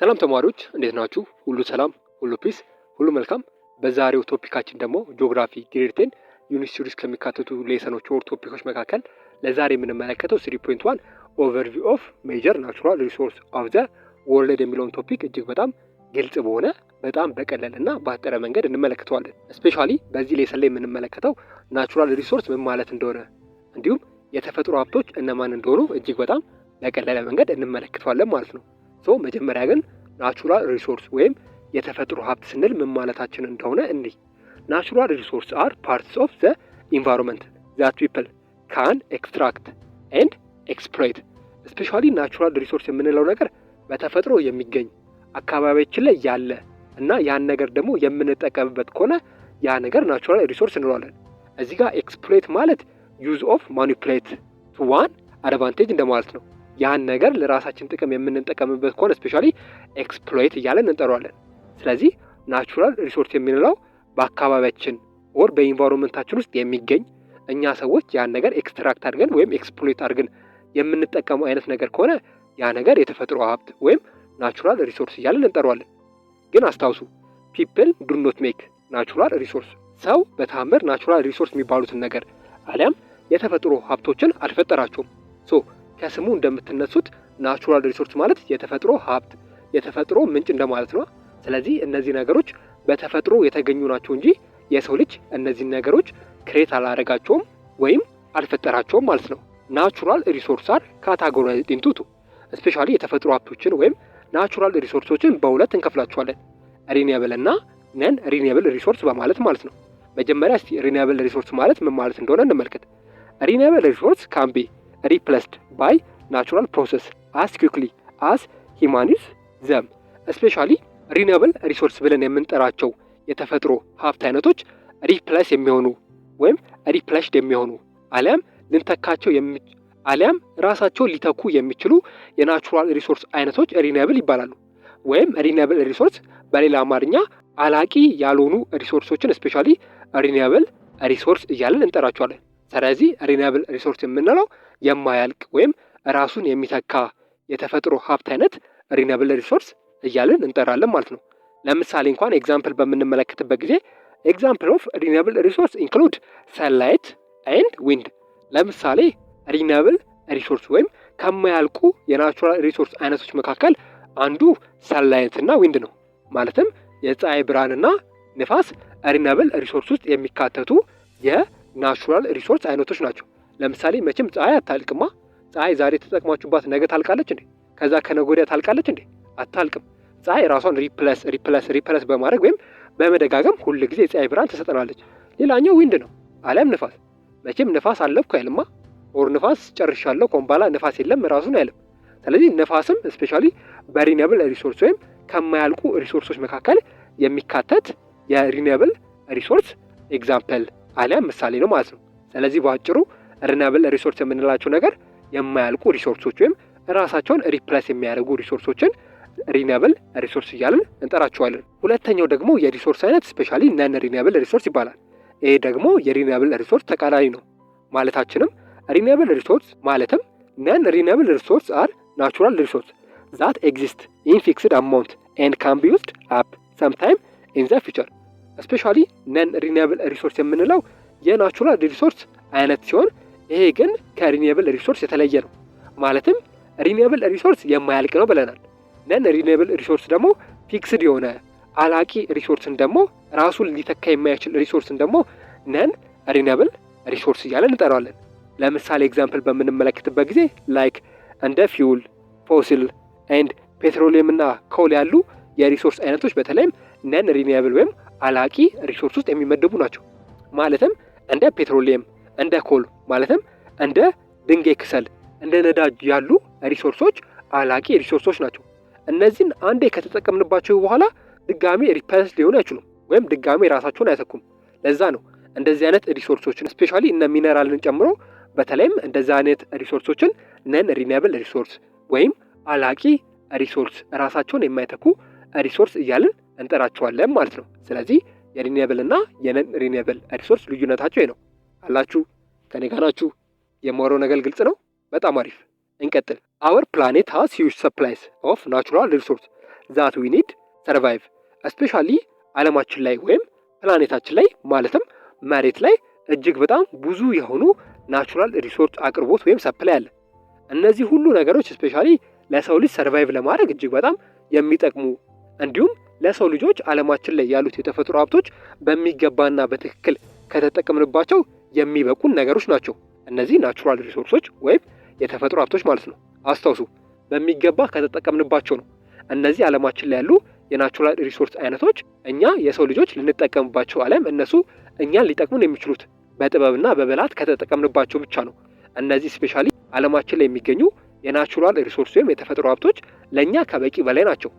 ሰላም ተማሪዎች እንዴት ናችሁ? ሁሉ ሰላም፣ ሁሉ ፒስ፣ ሁሉ መልካም። በዛሬው ቶፒካችን ደግሞ ጂኦግራፊ ግሬድ 10 ዩኒት ሲሪስ ከሚካተቱ ሌሰኖች ወር ቶፒኮች መካከል ለዛሬ የምንመለከተው 3.1 ኦቨርቪው ኦፍ ሜጀር ናቹራል ሪሶርስ ኦፍ ዘ ወርልድ የሚለውን ቶፒክ እጅግ በጣም ግልጽ በሆነ በጣም በቀለልና ባጠረ መንገድ እንመለከተዋለን። ስፔሻሊ በዚህ ሌሰን ላይ የምንመለከተው ናቹራል ሪሶርስ ምን ማለት እንደሆነ እንዲሁም የተፈጥሮ ሀብቶች እነማን እንደሆኑ እጅግ በጣም በቀለለ መንገድ እንመለከተዋለን ማለት ነው። መጀመሪያ ግን ናቹራል ሪሶርስ ወይም የተፈጥሮ ሀብት ስንል ምን ማለታችን እንደሆነ እንይ። ናቹራል ሪሶርስ አር ፓርትስ ኦፍ ዘ ኢንቫይሮንመንት ዛት ፒፕል ካን ኤክስትራክት ኤንድ ኤክስፕሎይት። ስፔሻሊ ናቹራል ሪሶርስ የምንለው ነገር በተፈጥሮ የሚገኝ አካባቢያችን ላይ ያለ እና ያን ነገር ደግሞ የምንጠቀምበት ከሆነ ያ ነገር ናቹራል ሪሶርስ እንለዋለን። እዚህ ጋር ኤክስፕሎይት ማለት ዩዝ ኦፍ ማኒፑሌት ቱ ዋን አድቫንቴጅ እንደማለት ነው። ያን ነገር ለራሳችን ጥቅም የምንጠቀምበት ከሆነ ስፔሻሊ ኤክስፕሎይት እያለን እንጠራዋለን። ስለዚህ ናቹራል ሪሶርስ የምንለው በአካባቢያችን ኦር በኢንቫይሮንመንታችን ውስጥ የሚገኝ እኛ ሰዎች ያን ነገር ኤክስትራክት አድርገን ወይም ኤክስፕሎይት አድርገን የምንጠቀመው አይነት ነገር ከሆነ ያ ነገር የተፈጥሮ ሀብት ወይም ናቹራል ሪሶርስ እያለን እንጠራዋለን። ግን አስታውሱ ፒፕል ዱ ኖት ሜክ ናቹራል ሪሶርስ። ሰው በተአምር ናቹራል ሪሶርስ የሚባሉትን ነገር አሊያም የተፈጥሮ ሀብቶችን አልፈጠራቸውም። ከስሙ እንደምትነሱት ናቹራል ሪሶርስ ማለት የተፈጥሮ ሀብት፣ የተፈጥሮ ምንጭ እንደማለት ነው። ስለዚህ እነዚህ ነገሮች በተፈጥሮ የተገኙ ናቸው እንጂ የሰው ልጅ እነዚህን ነገሮች ክሬት አላደረጋቸውም ወይም አልፈጠራቸውም ማለት ነው። ናቹራል ሪሶርስ አር ካታጎራይዝድ ኢንቱ ቱ። ስፔሻሊ የተፈጥሮ ሀብቶችን ወይም ናቹራል ሪሶርሶችን በሁለት እንከፍላቸዋለን፣ ሪኒያብል እና ነን ሪኒያብል ሪሶርስ በማለት ማለት ነው። መጀመሪያ እስቲ ሪኒያብል ሪሶርስ ማለት ምን ማለት እንደሆነ እንመልከት። ሪኒያብል ሪሶርስ ካን ቢ replaced by natural process as quickly as humans them. especially renewable resource ብለን የምንጠራቸው የተፈጥሮ ሀብት አይነቶች ሪፕሌስ የሚሆኑ ወይም ሪፕሌስድ የሚሆኑ አሊያም ልንተካቸው አሊያም ራሳቸው ሊተኩ የሚችሉ የናቹራል ሪሶርስ አይነቶች ሪኒያብል ይባላሉ። ወይም ሪኒያብል ሪሶርስ በሌላ አማርኛ አላቂ ያልሆኑ ሪሶርሶችን ስፔሻሊ ሪኒያብል ሪሶርስ እያለን እንጠራቸዋለን። ስለዚህ ሪኒያብል ሪሶርስ የምንለው የማያልቅ ወይም ራሱን የሚተካ የተፈጥሮ ሀብት አይነት ሪኒያብል ሪሶርስ እያልን እንጠራለን ማለት ነው። ለምሳሌ እንኳን ኤግዛምፕል በምንመለከትበት ጊዜ ኤግዛምፕል ኦፍ ሪኒያብል ሪሶርስ ኢንክሉድ ሰንላይት ኤንድ ዊንድ። ለምሳሌ ሪኒያብል ሪሶርስ ወይም ከማያልቁ የናቹራል ሪሶርስ አይነቶች መካከል አንዱ ሰንላይት እና ዊንድ ነው። ማለትም የፀሐይ ብርሃንና ንፋስ ሪኒያብል ሪሶርስ ውስጥ የሚካተቱ የናቹራል ሪሶርስ አይነቶች ናቸው። ለምሳሌ መቼም ፀሐይ አታልቅማ። ፀሐይ ዛሬ ተጠቅማችሁባት ነገ ታልቃለች እንዴ? ከዛ ከነገ ወዲያ ታልቃለች እንዴ? አታልቅም። ፀሐይ ራሷን ሪፕለስ በማድረግ ወይም በመደጋገም ሁል ጊዜ የፀሐይ ብርሃን ትሰጠናለች። ሌላኛው ዊንድ ነው አሊያም ንፋስ። መቼም ንፋስ አለብኩ አይልማ። ኦር ንፋስ ጨርሻለሁ ኮምባላ ንፋስ የለም ራሱን አይልም። ስለዚህ ንፋስም ስፔሻሊ በሪኒያብል ሪሶርስ ወይም ከማያልቁ ሪሶርሶች መካከል የሚካተት የሪኒያብል ሪሶርስ ኤግዛምፕል አሊያም ምሳሌ ነው ማለት ነው። ስለዚህ በአጭሩ ሪኒያብል ሪሶርስ የምንላቸው ነገር የማያልቁ ሪሶርሶች ወይም ራሳቸውን ሪፕሌስ የሚያደርጉ ሪሶርሶችን ሪኒያብል ሪሶርስ እያልን እንጠራቸዋለን። ሁለተኛው ደግሞ የሪሶርስ አይነት ስፔሻሊ ነን ሪኒያብል ሪሶርስ ይባላል። ይሄ ደግሞ የሪኒያብል ሪሶርስ ተቃራኒ ነው ማለታችንም። ሪኒያብል ሪሶርስ ማለትም ነን ሪኒያብል ሪሶርስ አር ናቹራል ሪሶርስ ዛት ኤግዚስት ኢን ፊክስድ አማውንት ኤንድ ካን ቢ ዩዝድ አፕ ሰምታይም ኢን ዘ ፊውቸር። ስፔሻሊ ነን ሪኒያብል ሪሶርስ የምንለው የናቹራል ሪሶርስ አይነት ሲሆን ይሄ ግን ከሪኒያብል ሪሶርስ የተለየ ነው። ማለትም ሪኒያብል ሪሶርስ የማያልቅ ነው ብለናል። ነን ሪኒያብል ሪሶርስ ደግሞ ፊክስድ የሆነ አላቂ ሪሶርስን ደግሞ ራሱን ሊተካ የማይችል ሪሶርስን ደግሞ ነን ሪኒያብል ሪሶርስ እያለን እንጠራዋለን። ለምሳሌ ኤግዛምፕል በምንመለከትበት ጊዜ ላይክ እንደ ፊውል፣ ፎሲል ኤንድ ፔትሮሊየም እና ኮል ያሉ የሪሶርስ አይነቶች በተለይም ነን ሪኒያብል ወይም አላቂ ሪሶርስ ውስጥ የሚመደቡ ናቸው። ማለትም እንደ ፔትሮሊየም፣ እንደ ኮል ማለትም እንደ ድንጋይ ክሰል፣ እንደ ነዳጅ ያሉ ሪሶርሶች አላቂ ሪሶርሶች ናቸው። እነዚህን አንዴ ከተጠቀምንባቸው በኋላ ድጋሚ ሪፕሌስ ሊሆኑ አይችሉም ወይም ድጋሚ ራሳቸውን አይተኩም። ለዛ ነው እንደዚህ አይነት ሪሶርሶችን ስፔሻሊ እነ ሚነራልን ጨምሮ በተለይም እንደዚህ አይነት ሪሶርሶችን ነን ሪኒያብል ሪሶርስ ወይም አላቂ ሪሶርስ ራሳቸውን የማይተኩ ሪሶርስ እያልን እንጠራቸዋለን ማለት ነው። ስለዚህ የሪኒያብል እና የነን ሪኒያብል ሪሶርስ ልዩነታቸው ይሄ ነው። አላችሁ ከኔ ጋር ናችሁ? የማወራው ነገር ግልጽ ነው? በጣም አሪፍ። እንቀጥል። Our planet has huge supplies of natural resources ዛት ዊ ኒድ ሰርቫይቭ። እስፔሻሊ ዓለማችን ላይ ወይም ፕላኔታችን ላይ ማለትም መሬት ላይ እጅግ በጣም ብዙ የሆኑ ናቹራል ሪሶርስ አቅርቦት ወይም ሰፕላይ አለ። እነዚህ ሁሉ ነገሮች እስፔሻሊ ለሰው ልጅ ሰርቫይቭ ለማድረግ እጅግ በጣም የሚጠቅሙ እንዲሁም ለሰው ልጆች ዓለማችን ላይ ያሉት የተፈጥሮ ሀብቶች በሚገባና በትክክል ከተጠቀምንባቸው የሚበቁን ነገሮች ናቸው። እነዚህ ናቹራል ሪሶርሶች ወይም የተፈጥሮ ሀብቶች ማለት ነው። አስታውሱ፣ በሚገባ ከተጠቀምንባቸው ነው። እነዚህ ዓለማችን ላይ ያሉ የናቹራል ሪሶርስ አይነቶች እኛ የሰው ልጆች ልንጠቀምባቸው አለም እነሱ እኛን ሊጠቅሙን የሚችሉት በጥበብና በብልሃት ከተጠቀምንባቸው ብቻ ነው። እነዚህ ስፔሻሊ ዓለማችን ላይ የሚገኙ የናቹራል ሪሶርስ ወይም የተፈጥሮ ሀብቶች ለእኛ ከበቂ በላይ ናቸው።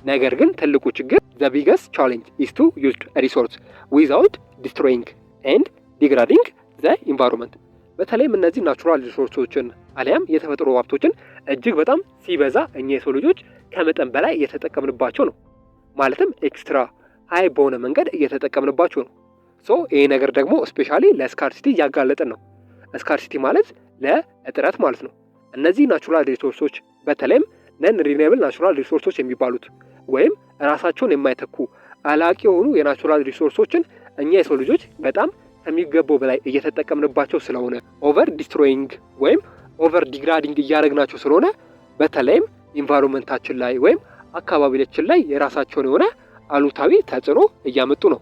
ነገር ግን ትልቁ ችግር the biggest challenge is to use resource without destroying and degrading the environment። በተለይም እነዚህ ናቹራል ሪሶርሶችን አሊያም የተፈጥሮ ሀብቶችን እጅግ በጣም ሲበዛ እኛ የሰው ልጆች ከመጠን በላይ እየተጠቀምንባቸው ነው። ማለትም ኤክስትራ ሃይ በሆነ መንገድ እየተጠቀምንባቸው ነው። ይሄ ነገር ደግሞ ስፔሻሊ ለስካርሲቲ እያጋለጠን ነው። ስካርሲቲ ማለት ለእጥረት ማለት ነው። እነዚህ ናቹራል ሪሶርሶች በተለይም ነን ሪኒዌብል ናቹራል ሪሶርሶች የሚባሉት ወይም ራሳቸውን የማይተኩ አላቂ የሆኑ የናቹራል ሪሶርሶችን እኛ የሰው ልጆች በጣም ከሚገባው በላይ እየተጠቀምንባቸው ስለሆነ ኦቨር ዲስትሮይንግ ወይም ኦቨር ዲግራዲንግ እያደረግናቸው ስለሆነ በተለይም ኢንቫይሮንመንታችን ላይ ወይም አካባቢያችን ላይ የራሳቸውን የሆነ አሉታዊ ተጽዕኖ እያመጡ ነው።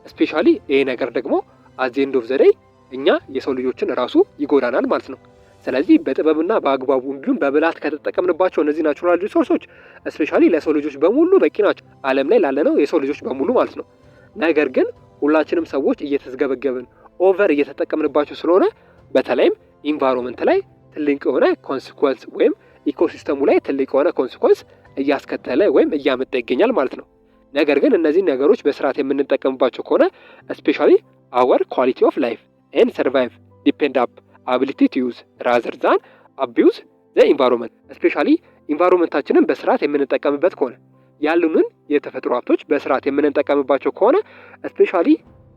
ስፔሻሊ ይሄ ነገር ደግሞ አት ዘ ኤንድ ኦፍ ዘ ዴይ እኛ የሰው ልጆችን ራሱ ይጎዳናል ማለት ነው። ስለዚህ በጥበብና በአግባቡ እንዲሁም በብልሃት ከተጠቀምንባቸው እነዚህ ናቹራል ሪሶርሶች ስፔሻሊ ለሰው ልጆች በሙሉ በቂ ናቸው፣ ዓለም ላይ ላለነው የሰው ልጆች በሙሉ ማለት ነው። ነገር ግን ሁላችንም ሰዎች እየተስገበገብን ኦቨር እየተጠቀምንባቸው ስለሆነ በተለይም ኢንቫይሮንመንት ላይ ትልቅ የሆነ ኮንሲኩዌንስ ወይም ኢኮሲስተሙ ላይ ትልቅ የሆነ ኮንሲኩዌንስ እያስከተለ ወይም እያመጣ ይገኛል ማለት ነው። ነገር ግን እነዚህ ነገሮች በስርዓት የምንጠቀምባቸው ከሆነ ስፔሻሊ አወር ኳሊቲ ኦፍ ላይፍ ኤንድ ሰርቫይቭ ዲፔንድ አፕ አቢሊቲ ቱ ዩዝ ራዘር ዛን አቢዩዝ ዘ ኢንቫይሮንመንት። ስፔሻሊ ኢንቫይሮንመንታችንን በስርዓት የምንጠቀምበት ከሆነ ያሉንን የተፈጥሮ ሀብቶች በስርዓት የምንጠቀምባቸው ከሆነ ስፔሻሊ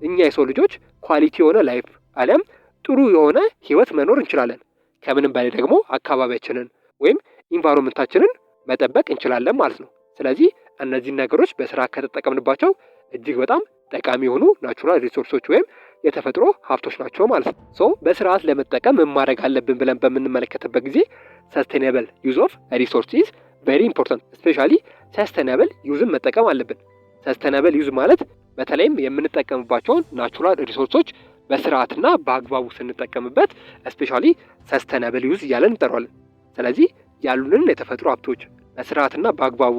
እኛ የሰው ልጆች ኳሊቲ የሆነ ላይፍ አሊያም ጥሩ የሆነ ህይወት መኖር እንችላለን። ከምንም በላይ ደግሞ አካባቢያችንን ወይም ኢንቫይሮንመንታችንን መጠበቅ እንችላለን ማለት ነው። ስለዚህ እነዚህን ነገሮች በስርዓት ከተጠቀምንባቸው እጅግ በጣም ጠቃሚ የሆኑ ናቹራል ሪሶርሶች ወይም የተፈጥሮ ሀብቶች ናቸው ማለት ነው። በስርዓት ለመጠቀም ምን ማድረግ አለብን ብለን በምንመለከትበት ጊዜ ሰስቴናብል ዩዝ ኦፍ ሪሶርስ ኢዝ ቬሪ ኢምፖርታንት። ስፔሻሊ ሰስቴናብል ዩዝን መጠቀም አለብን። ሰስቴናብል ዩዝ ማለት በተለይም የምንጠቀምባቸውን ናቹራል ሪሶርሶች በስርዓትና በአግባቡ ስንጠቀምበት ስፔሻሊ ሰስቴናብል ዩዝ እያለን እንጠራዋለን። ስለዚህ ያሉንን የተፈጥሮ ሀብቶች በስርዓትና በአግባቡ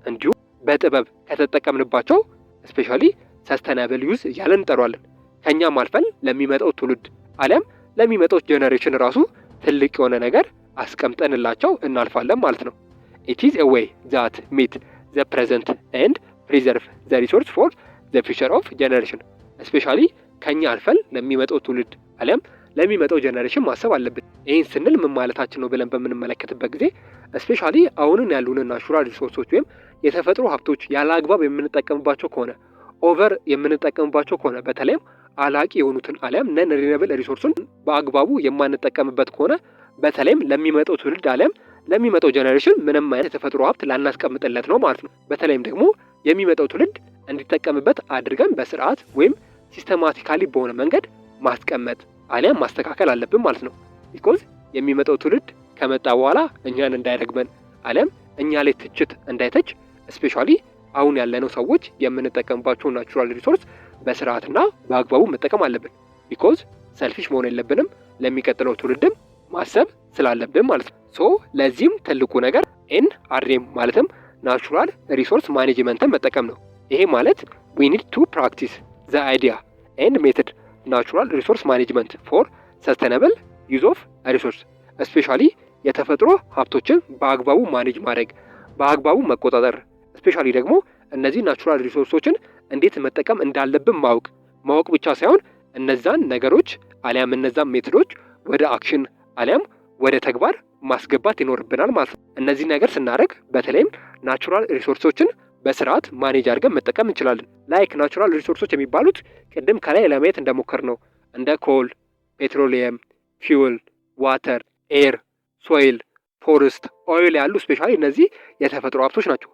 እንዲሁም በጥበብ ከተጠቀምንባቸው ስፔሻሊ ሰስቴናብል ዩዝ እያለን እንጠራዋለን። ከኛም አልፈን ለሚመጣው ትውልድ አሊያም ለሚመጣው ጄኔሬሽን ራሱ ትልቅ የሆነ ነገር አስቀምጠንላቸው እናልፋለን ማለት ነው። ኢት ኢዝ ኤ ዌይ ዛት ሚት ዘ ፕሬዘንት ኤንድ ፕሪዘርቭ ዘ ሪሶርስ ፎር ዘ ፊውቸር ኦፍ ጄኔሬሽን። ስፔሻሊ ከኛ አልፈን ለሚመጣው ትውልድ አሊያም ለሚመጣው ጄኔሬሽን ማሰብ አለብን። ይህን ስንል ምን ማለታችን ነው ብለን በምንመለከትበት ጊዜ ስፔሻሊ አሁንን ያሉንን ናቹራል ሪሶርሶች ወይም የተፈጥሮ ሀብቶች ያለ አግባብ የምንጠቀምባቸው ከሆነ ኦቨር የምንጠቀምባቸው ከሆነ በተለይም አላቂ የሆኑትን አሊያም ነን ሪኒዌብል ሪሶርሱን በአግባቡ የማንጠቀምበት ከሆነ በተለይም ለሚመጣው ትውልድ አሊያም ለሚመጣው ጄኔሬሽን ምንም አይነት የተፈጥሮ ሀብት ላናስቀምጥለት ነው ማለት ነው። በተለይም ደግሞ የሚመጣው ትውልድ እንዲጠቀምበት አድርገን በስርዓት ወይም ሲስተማቲካሊ በሆነ መንገድ ማስቀመጥ አሊያም ማስተካከል አለብን ማለት ነው። ቢኮዝ የሚመጣው ትውልድ ከመጣ በኋላ እኛን እንዳይረግመን አሊያም እኛ ላይ ትችት እንዳይተች ስፔሻሊ አሁን ያለነው ሰዎች የምንጠቀምባቸው ናቹራል ሪሶርስ በስርዓትና በአግባቡ መጠቀም አለብን። ቢኮዝ ሰልፊሽ መሆን የለብንም፣ ለሚቀጥለው ትውልድም ማሰብ ስላለብን ማለት ነው። ለዚህም ትልቁ ነገር ኤንአርኤም ማለትም ናቹራል ሪሶርስ ማኔጅመንትን መጠቀም ነው። ይሄ ማለት ዊ ኒድ ቱ ፕራክቲስ ዘ አይዲያ ኤንድ ሜተድ ናቹራል ሪሶርስ ማኔጅመንት ፎር ሰስቴናብል ዩዝ ኦፍ ሪሶርስ። ስፔሻሊ የተፈጥሮ ሀብቶችን በአግባቡ ማኔጅ ማድረግ፣ በአግባቡ መቆጣጠር፣ ስፔሻሊ ደግሞ እነዚህ ናቹራል ሪሶርሶችን እንዴት መጠቀም እንዳለብን ማወቅ ብቻ ሳይሆን እነዛን ነገሮች አሊያም እነዛን ሜቶዶች ወደ አክሽን አሊያም ወደ ተግባር ማስገባት ይኖርብናል ማለት ነው። እነዚህ ነገር ስናደርግ በተለይም ናቹራል ሪሶርሶችን በስርዓት ማኔጅ አድርገን መጠቀም እንችላለን። ላይክ ናቹራል ሪሶርሶች የሚባሉት ቅድም ከላይ ለማየት እንደሞከር ነው እንደ ኮል፣ ፔትሮሊየም፣ ፊውል፣ ዋተር፣ ኤር፣ ሶይል፣ ፎረስት፣ ኦይል ያሉ ስፔሻሊ እነዚህ የተፈጥሮ ሀብቶች ናቸው።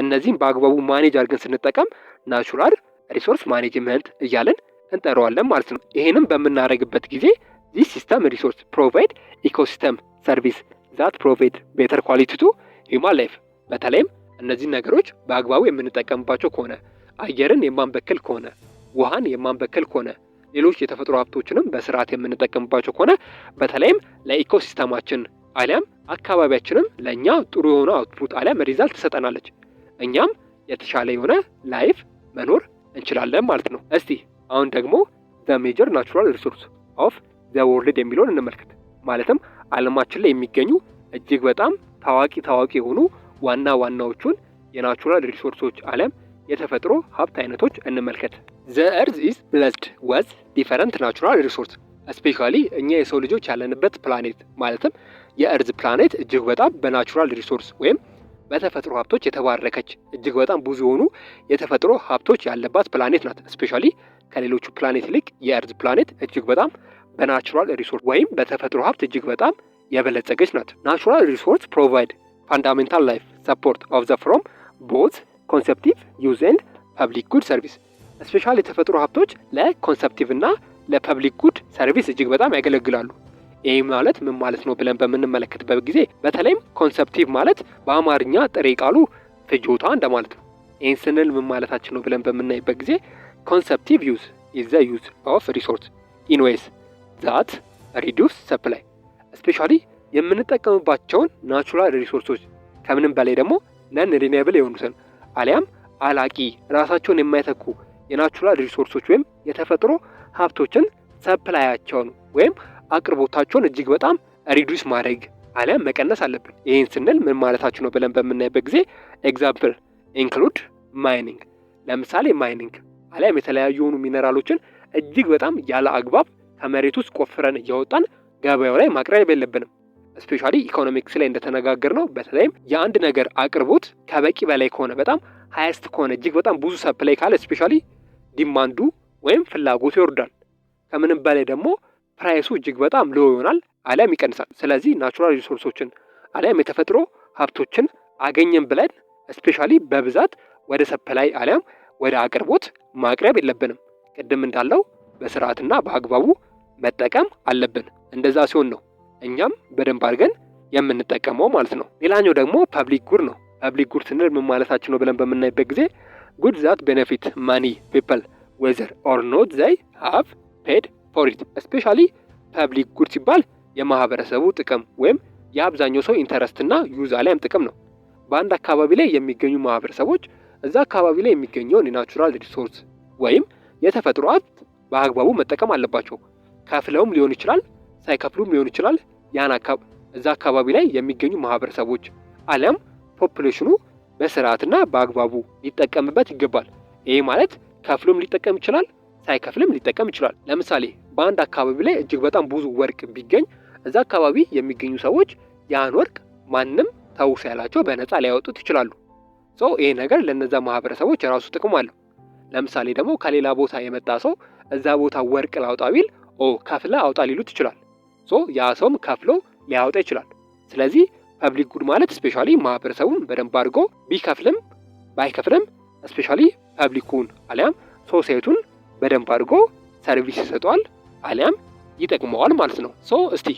እነዚህም በአግባቡ ማኔጅ አድርገን ስንጠቀም ናቹራል ሪሶርስ ማኔጅመንት እያለን እንጠራዋለን ማለት ነው። ይሄንም በምናደርግበት ጊዜ ዚስ ሲስተም ሪሶርስ ፕሮቫይድ ኢኮሲስተም ሰርቪስ ዛት ፕሮቫይድ ቤተር ኳሊቲ ቱ ሂውማን ላይፍ። በተለይም እነዚህ ነገሮች በአግባቡ የምንጠቀምባቸው ከሆነ አየርን የማንበክል ከሆነ ውሃን የማንበክል ከሆነ ሌሎች የተፈጥሮ ሀብቶችንም በስርዓት የምንጠቀምባቸው ከሆነ በተለይም ለኢኮሲስተማችን አሊያም አካባቢያችንም ለእኛ ጥሩ የሆነ አውትፑት አሊያም ሪዛልት ትሰጠናለች። እኛም የተሻለ የሆነ ላይፍ መኖር እንችላለን ማለት ነው። እስቲ አሁን ደግሞ ዘ ሜጀር ናቹራል ሪሶርስ ኦፍ ዘ ወርልድ የሚለውን እንመልከት። ማለትም ዓለማችን ላይ የሚገኙ እጅግ በጣም ታዋቂ የሆኑ ዋና ዋናዎቹን የናቹራል ሪሶርሶች አሊያም የተፈጥሮ ሀብት አይነቶች እንመልከት። ዘ እርዝ ኢዝ ብለስድ ወዝ ዲፈረንት ናቹራል ሪሶርስ ስፔሻሊ እኛ የሰው ልጆች ያለንበት ፕላኔት ማለትም የእርዝ ፕላኔት እጅግ በጣም በናቹራል ሪሶርስ ወይም በተፈጥሮ ሀብቶች የተባረከች እጅግ በጣም ብዙ የሆኑ የተፈጥሮ ሀብቶች ያለባት ፕላኔት ናት። ስፔሻሊ ከሌሎቹ ፕላኔት ይልቅ የእርዝ ፕላኔት እጅግ በጣም በናቹራል ሪሶርስ ወይም በተፈጥሮ ሀብት እጅግ በጣም የበለጸገች ናት። ናቹራል ሪሶርስ ፕሮቫይድ ፋንዳሜንታል ላይፍ ሰፖርት ኦፍ ዘ ፍሮም ቦዝ ኮንሰፕቲቭ ዩዝ ኤንድ ፐብሊክ ጉድ ሰርቪስ። ስፔሻል የተፈጥሮ ሀብቶች ለኮንሰፕቲቭ እና ለፐብሊክ ጉድ ሰርቪስ እጅግ በጣም ያገለግላሉ። ይህ ማለት ምን ማለት ነው ብለን በምንመለከትበት ጊዜ በተለይም ኮንሰፕቲቭ ማለት በአማርኛ ጥሬ ቃሉ ፍጆታ እንደማለት ነው። ይህን ስንል ምን ማለታችን ነው ብለን በምናይበት ጊዜ ኮንሰፕቲቭ ዩዝ ኢዝ ዘ ዩዝ ኦፍ ሪሶርስ ኢን ዌይስ ዛት ሪዲዩስ ሰፕላይ። ስፔሻሊ የምንጠቀምባቸውን ናቹራል ሪሶርሶች ከምንም በላይ ደግሞ ነን ሪኒዌብል የሆኑትን አሊያም አላቂ ራሳቸውን የማይተኩ የናቹራል ሪሶርሶች ወይም የተፈጥሮ ሀብቶችን ሰፕላያቸውን ወይም አቅርቦታቸውን እጅግ በጣም ሪዲዩስ ማድረግ አሊያም መቀነስ አለብን። ይህን ስንል ምን ማለታችን ነው ብለን በምናይበት ጊዜ ኤግዛምፕል ኢንክሉድ ማይኒንግ። ለምሳሌ ማይኒንግ አሊያም የተለያዩ የሆኑ ሚነራሎችን እጅግ በጣም ያለ አግባብ ከመሬት ውስጥ ቆፍረን እያወጣን ገበያው ላይ ማቅረብ የለብንም። ስፔሻሊ ኢኮኖሚክስ ላይ እንደተነጋገር ነው በተለይም የአንድ ነገር አቅርቦት ከበቂ በላይ ከሆነ በጣም ሃይስት ከሆነ እጅግ በጣም ብዙ ሰፕላይ ካለ ስፔሻሊ ዲማንዱ ወይም ፍላጎቱ ይወርዳል። ከምንም በላይ ደግሞ ፕራይሱ እጅግ በጣም ሎ ይሆናል አሊያም ይቀንሳል። ስለዚህ ናቹራል ሪሶርሶችን አሊያም የተፈጥሮ ሀብቶችን አገኘን ብለን ስፔሻሊ በብዛት ወደ ሰፕላይ አሊያም ወደ አቅርቦት ማቅረብ የለብንም። ቅድም እንዳለው በስርዓትና በአግባቡ መጠቀም አለብን። እንደዛ ሲሆን ነው እኛም በደንብ አድርገን የምንጠቀመው ማለት ነው። ሌላኛው ደግሞ ፐብሊክ ጉድ ነው። ፐብሊክ ጉድ ስንል ምን ማለታችን ነው ብለን በምናይበት ጊዜ ጉድ ዛት ቤኔፊት ማኒ ፒፕል ዌዘር ኦር ኖት ዘይ ሃቭ ፔድ ፎር ኢት። ስፔሻሊ ፐብሊክ ጉድ ሲባል የማህበረሰቡ ጥቅም ወይም የአብዛኛው ሰው ኢንተረስትና ዩዝ አሊያም ጥቅም ነው። በአንድ አካባቢ ላይ የሚገኙ ማህበረሰቦች እዛ አካባቢ ላይ የሚገኘውን የናቹራል ሪሶርስ ወይም የተፈጥሮ ሀብት በአግባቡ መጠቀም አለባቸው። ከፍለውም ሊሆን ይችላል፣ ሳይከፍሉም ሊሆን ይችላል። ያን እዛ አካባቢ ላይ የሚገኙ ማህበረሰቦች አሊያም ፖፑሌሽኑ በስርዓትና በአግባቡ ሊጠቀምበት ይገባል። ይሄ ማለት ከፍሎም ሊጠቀም ይችላል፣ ሳይከፍልም ሊጠቀም ይችላል። ለምሳሌ በአንድ አካባቢ ላይ እጅግ በጣም ብዙ ወርቅ ቢገኝ እዛ አካባቢ የሚገኙ ሰዎች ያን ወርቅ ማንም ተው ሳይላቸው በነፃ ሊያወጡት ይችላሉ። ይሄ ነገር ለነዛ ማህበረሰቦች የራሱ ጥቅም አለው። ለምሳሌ ደግሞ ከሌላ ቦታ የመጣ ሰው እዛ ቦታ ወርቅ ላውጣ ቢል ከፍለ አውጣ ሊሉት ይችላል። ያ ሰውም ከፍሎ ሊያወጣ ይችላል። ስለዚህ ፐብሊክ ጉድ ማለት ስፔሻሊ ማህበረሰቡን በደንብ አድርጎ ቢከፍልም ባይከፍልም ስፔሻሊ ፐብሊኩን አሊያም ሶሳይቲውን በደንብ አድርጎ ሰርቪስ ይሰጠዋል አሊያም ይጠቅመዋል ማለት ነው። እስቲ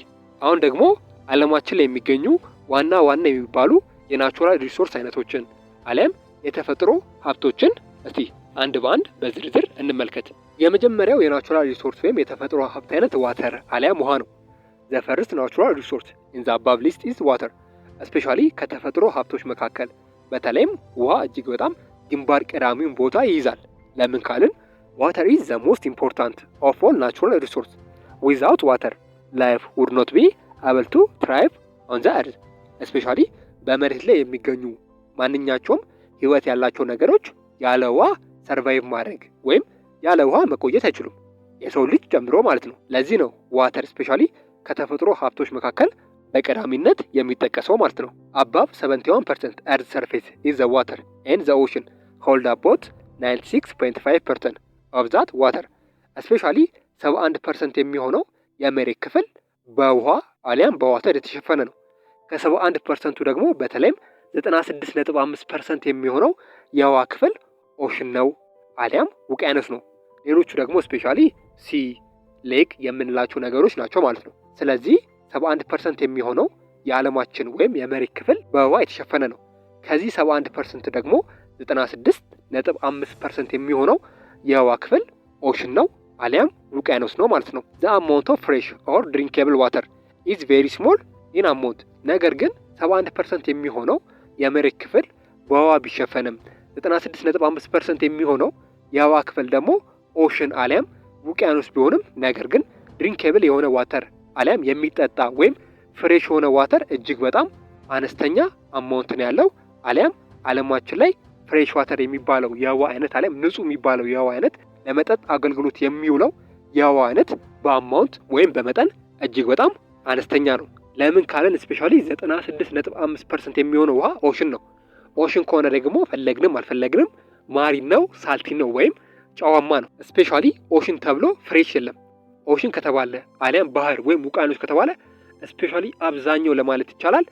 አሁን ደግሞ ዓለማችን ላይ የሚገኙ ዋና የሚባሉ የናቹራል ሪሶርስ አይነቶችን አሊያም የተፈጥሮ ሀብቶችን እስቲ አንድ በአንድ በዝርዝር እንመልከት። የመጀመሪያው የናቹራል ሪሶርስ ወይም የተፈጥሮ ሀብት አይነት ዋተር አሊያም ውሃ ነው። ዘ ፈርስት ናቹራል ሪሶርስ ኢን ዘ አባቭ ሊስት ኢዝ ዋተር። ስፔሻሊ ከተፈጥሮ ሀብቶች መካከል በተለይም ውሃ እጅግ በጣም ግንባር ቀዳሚውን ቦታ ይይዛል። ለምን ካልን ዋተር ኢዝ ዘ ሞስት ኢምፖርታንት ኦፍ ኦል ናቹራል ሪሶርስ ዊዛውት ዋተር ላይፍ ውድ ኖት ቢ አብል ቱ ትራይቭ ኦን ዘ እርዝ። ስፔሻሊ በመሬት ላይ የሚገኙ ማንኛቸውም ህይወት ያላቸው ነገሮች ያለ ውሃ ሰርቫይቭ ማድረግ ወይም ያለ ውሃ መቆየት አይችሉም፣ የሰው ልጅ ጨምሮ ማለት ነው። ለዚህ ነው ዋተር ስፔሻሊ ከተፈጥሮ ሀብቶች መካከል በቀዳሚነት የሚጠቀሰው ማለት ነው። አባቭ 71% እርዝ ሰርፌስ ኢዝ ዘ ዋተር ኤንድ ዘ ኦሽን ሆልድ አባውት 96.5% ኦፍ ዛት ዋተር። ስፔሻሊ 71% የሚሆነው የመሬት ክፍል በውሃ አሊያም በዋተር የተሸፈነ ነው። ከ71%ቱ ደግሞ በተለይም 96.5% የሚሆነው የህዋ ክፍል ኦሽን ነው አሊያም ውቅያኖስ ነው። ሌሎቹ ደግሞ ስፔሻሊ ሲ ሌክ የምንላቸው ነገሮች ናቸው ማለት ነው። ስለዚህ 71% የሚሆነው የዓለማችን ወይም የመሬት ክፍል በህዋ የተሸፈነ ነው። ከዚህ 71% ደግሞ 96.5% የሚሆነው የህዋ ክፍል ኦሽን ነው አሊያም ውቅያኖስ ነው ማለት ነው። ዘ አማውንት ኦፍ ፍሬሽ ኦር ድሪንኬብል ዋተር ኢዝ ቬሪ ስሞል ኢን አማውንት። ነገር ግን 71% የሚሆነው የመሬት ክፍል በህዋ ቢሸፈንም 96.5% የሚሆነው የህዋ ክፍል ደግሞ ኦሽን አሊያም ውቅያኖስ ቢሆንም ነገር ግን ድሪንኬብል የሆነ ዋተር አሊያም የሚጠጣ ወይም ፍሬሽ የሆነ ዋተር እጅግ በጣም አነስተኛ አማውንት ነው ያለው። አሊያም ዓለማችን ላይ ፍሬሽ ዋተር የሚባለው የህዋ አይነት አሊያም ንጹህ የሚባለው የህዋ አይነት ለመጠጥ አገልግሎት የሚውለው የህዋ አይነት በአማውንት ወይም በመጠን እጅግ በጣም አነስተኛ ነው። ለምን ካለን ስፔሻሊ 96.5% የሚሆነው ውሃ ኦሽን ነው። ኦሽን ከሆነ ደግሞ ፈለግንም አልፈለግንም ማሪን ነው፣ ሳልቲን ነው ወይም ጨዋማ ነው። ስፔሻሊ ኦሽን ተብሎ ፍሬሽ የለም። ኦሽን ከተባለ አሊያም ባህር ወይም ውቅያኖስ ከተባለ ስፔሻሊ አብዛኛው ለማለት ይቻላል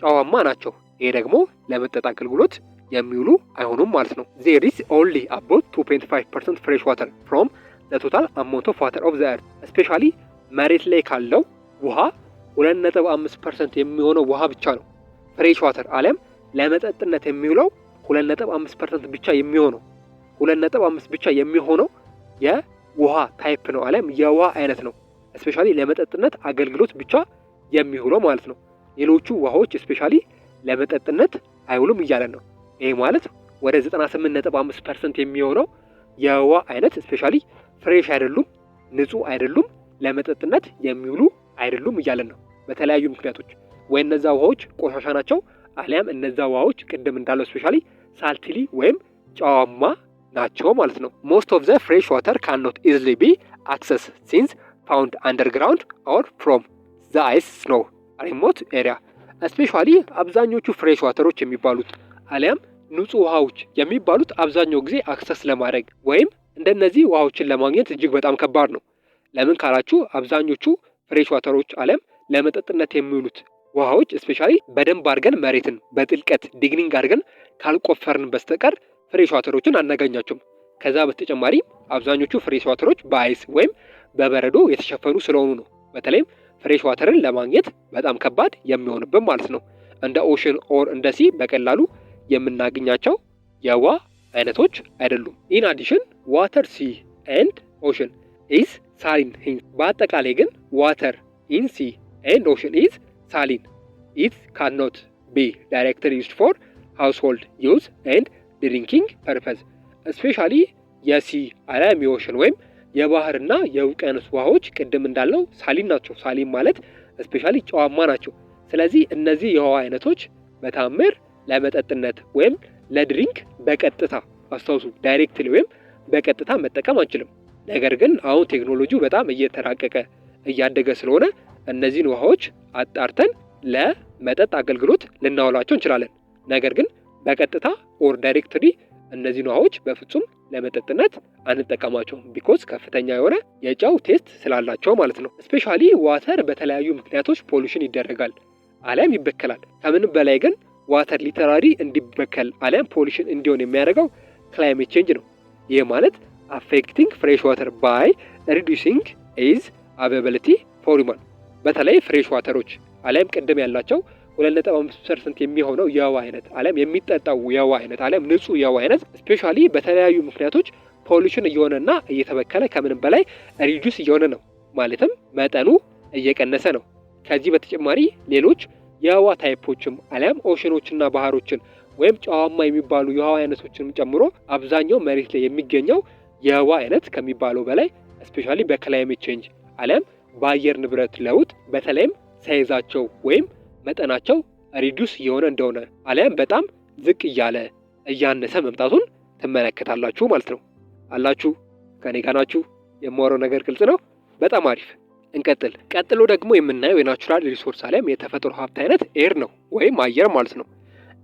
ጨዋማ ናቸው። ይሄ ደግሞ ለመጠጥ አገልግሎት የሚውሉ አይሆኑም ማለት ነው። there is only about 2.5% fresh water from the total amount of water of the earth especially መሬት ላይ ካለው ውሃ 2.5% የሚሆነው ውሃ ብቻ ነው ፍሬሽ ዋተር አሊያም ለመጠጥነት የሚውለው 2.5% ብቻ የሚሆነው 2.5 ብቻ የሚሆነው የውሃ ታይፕ ነው አሊያም የውሃ አይነት ነው ስፔሻሊ ለመጠጥነት አገልግሎት ብቻ የሚውለው ማለት ነው። ሌሎቹ ውሃዎች ስፔሻሊ ለመጠጥነት አይውሉም እያለን ነው። ይሄ ማለት ወደ 98.5% የሚሆነው የውሃ አይነት ስፔሻሊ ፍሬሽ አይደሉም፣ ንጹህ አይደሉም፣ ለመጠጥነት የሚውሉ አይደሉም እያለን ነው። በተለያዩ ምክንያቶች ወይ እነዛ ውሃዎች ቆሻሻ ናቸው አሊያም እነዛ ውሃዎች ቅድም እንዳለው ስፔሻሊ ሳልቲሊ ወይም ጨዋማ ናቸው ማለት ነው። most of the fresh water cannot easily be accessed since found underground or from the ice snow remote area ስፔሻሊ አብዛኞቹ ፍሬሽ ዋተሮች የሚባሉት አሊያም ንጹህ ውሃዎች የሚባሉት አብዛኛው ጊዜ አክሰስ ለማድረግ ወይም እንደነዚህ ውሃዎችን ለማግኘት እጅግ በጣም ከባድ ነው። ለምን ካላችሁ አብዛኞቹ ፍሬሽ ዋተሮች አሊያም ለመጠጥነት የሚውሉት ውሃዎች ስፔሻሊ በደንብ አድርገን መሬትን በጥልቀት ዲግኒንግ አድርገን ካልቆፈርን በስተቀር ፍሬሽ ዋተሮችን አናገኛቸውም። ከዛ በተጨማሪ አብዛኞቹ ፍሬሽ ዋተሮች በአይስ ወይም በበረዶ የተሸፈኑ ስለሆኑ ነው በተለይም ፍሬሽ ዋተርን ለማግኘት በጣም ከባድ የሚሆንብን ማለት ነው። እንደ ኦሽን ኦር እንደ ሲ በቀላሉ የምናገኛቸው የውሃ አይነቶች አይደሉም። ኢን አዲሽን ዋተር ሲ ኤንድ ኦሽን ኢዝ ሳሊን ሂንስ በአጠቃላይ ግን ዋተር ኢን ሲ ኤንድ ኦሽን ኢዝ ሳሊን ኢት ካንኖት ቢ ዳይሬክትሊ ዩዝድ ፎር ሃውስሆልድ ዩዝ ኤንድ ድሪንኪንግ ፐርፐዝ ስፔሻሊ የሲ አሊያም የኦሽን ወይም የባህርና የውቅያኖስ ውሃዎች ቅድም እንዳለው ሳሊን ናቸው። ሳሊን ማለት ስፔሻሊ ጨዋማ ናቸው። ስለዚህ እነዚህ የውሃ አይነቶች በታምር ለመጠጥነት ወይም ለድሪንክ በቀጥታ አስታውሱ ዳይሬክትሊ ወይም በቀጥታ መጠቀም አንችልም። ነገር ግን አሁን ቴክኖሎጂው በጣም እየተራቀቀ እያደገ ስለሆነ እነዚህን ውሃዎች አጣርተን ለመጠጥ አገልግሎት ልናውላቸው እንችላለን። ነገር ግን በቀጥታ ኦር ዳይሬክትሊ እነዚህን ውሃዎች በፍጹም ለመጠጥነት አንጠቀማቸውም ቢኮዝ ከፍተኛ የሆነ የጨው ቴስት ስላላቸው ማለት ነው። ስፔሻሊ ዋተር በተለያዩ ምክንያቶች ፖሉሽን ይደረጋል አሊያም ይበከላል። ከምንም በላይ ግን ዋተር ሊተራሪ እንዲበከል አሊያም ፖሉሽን እንዲሆን የሚያደርገው ክላይሜት ቼንጅ ነው። ይህ ማለት አፌክቲንግ ፍሬሽ ዋተር ባይ ሪዱሲንግ ኢዝ አቬቢሊቲ ፎር ሂውማን በተለይ ፍሬሽ ዋተሮች አሊያም ቅድም ያላቸው 2.5% የሚሆነው የውሃ አይነት አሊያም የሚጠጣው የውሃ አይነት አሊያም ንጹህ የውሃ አይነት ስፔሻሊ በተለያዩ ምክንያቶች ፖሉሽን እየሆነና እየተበከለ ከምንም በላይ ሪዱስ እየሆነ ነው ማለትም መጠኑ እየቀነሰ ነው። ከዚህ በተጨማሪ ሌሎች የውሃ ታይፖችም አሊያም ኦሽኖችና ባህሮችን ወይም ጨዋማ የሚባሉ የውሃ አይነቶችንም ጨምሮ አብዛኛው መሬት ላይ የሚገኘው የውሃ አይነት ከሚባለው በላይ ስፔሻሊ በክላይሜት ቼንጅ አሊያም በአየር ንብረት ለውጥ በተለይም ሳይዛቸው ወይም መጠናቸው ሪዱስ እየሆነ እንደሆነ አሊያም በጣም ዝቅ እያለ እያነሰ መምጣቱን ትመለከታላችሁ ማለት ነው። አላችሁ ከኔ ጋር ናችሁ? የማወራው ነገር ግልጽ ነው? በጣም አሪፍ እንቀጥል። ቀጥሎ ደግሞ የምናየው የናቹራል ሪሶርስ አሊያም የተፈጥሮ ሀብት አይነት ኤር ነው ወይም አየር ማለት ነው።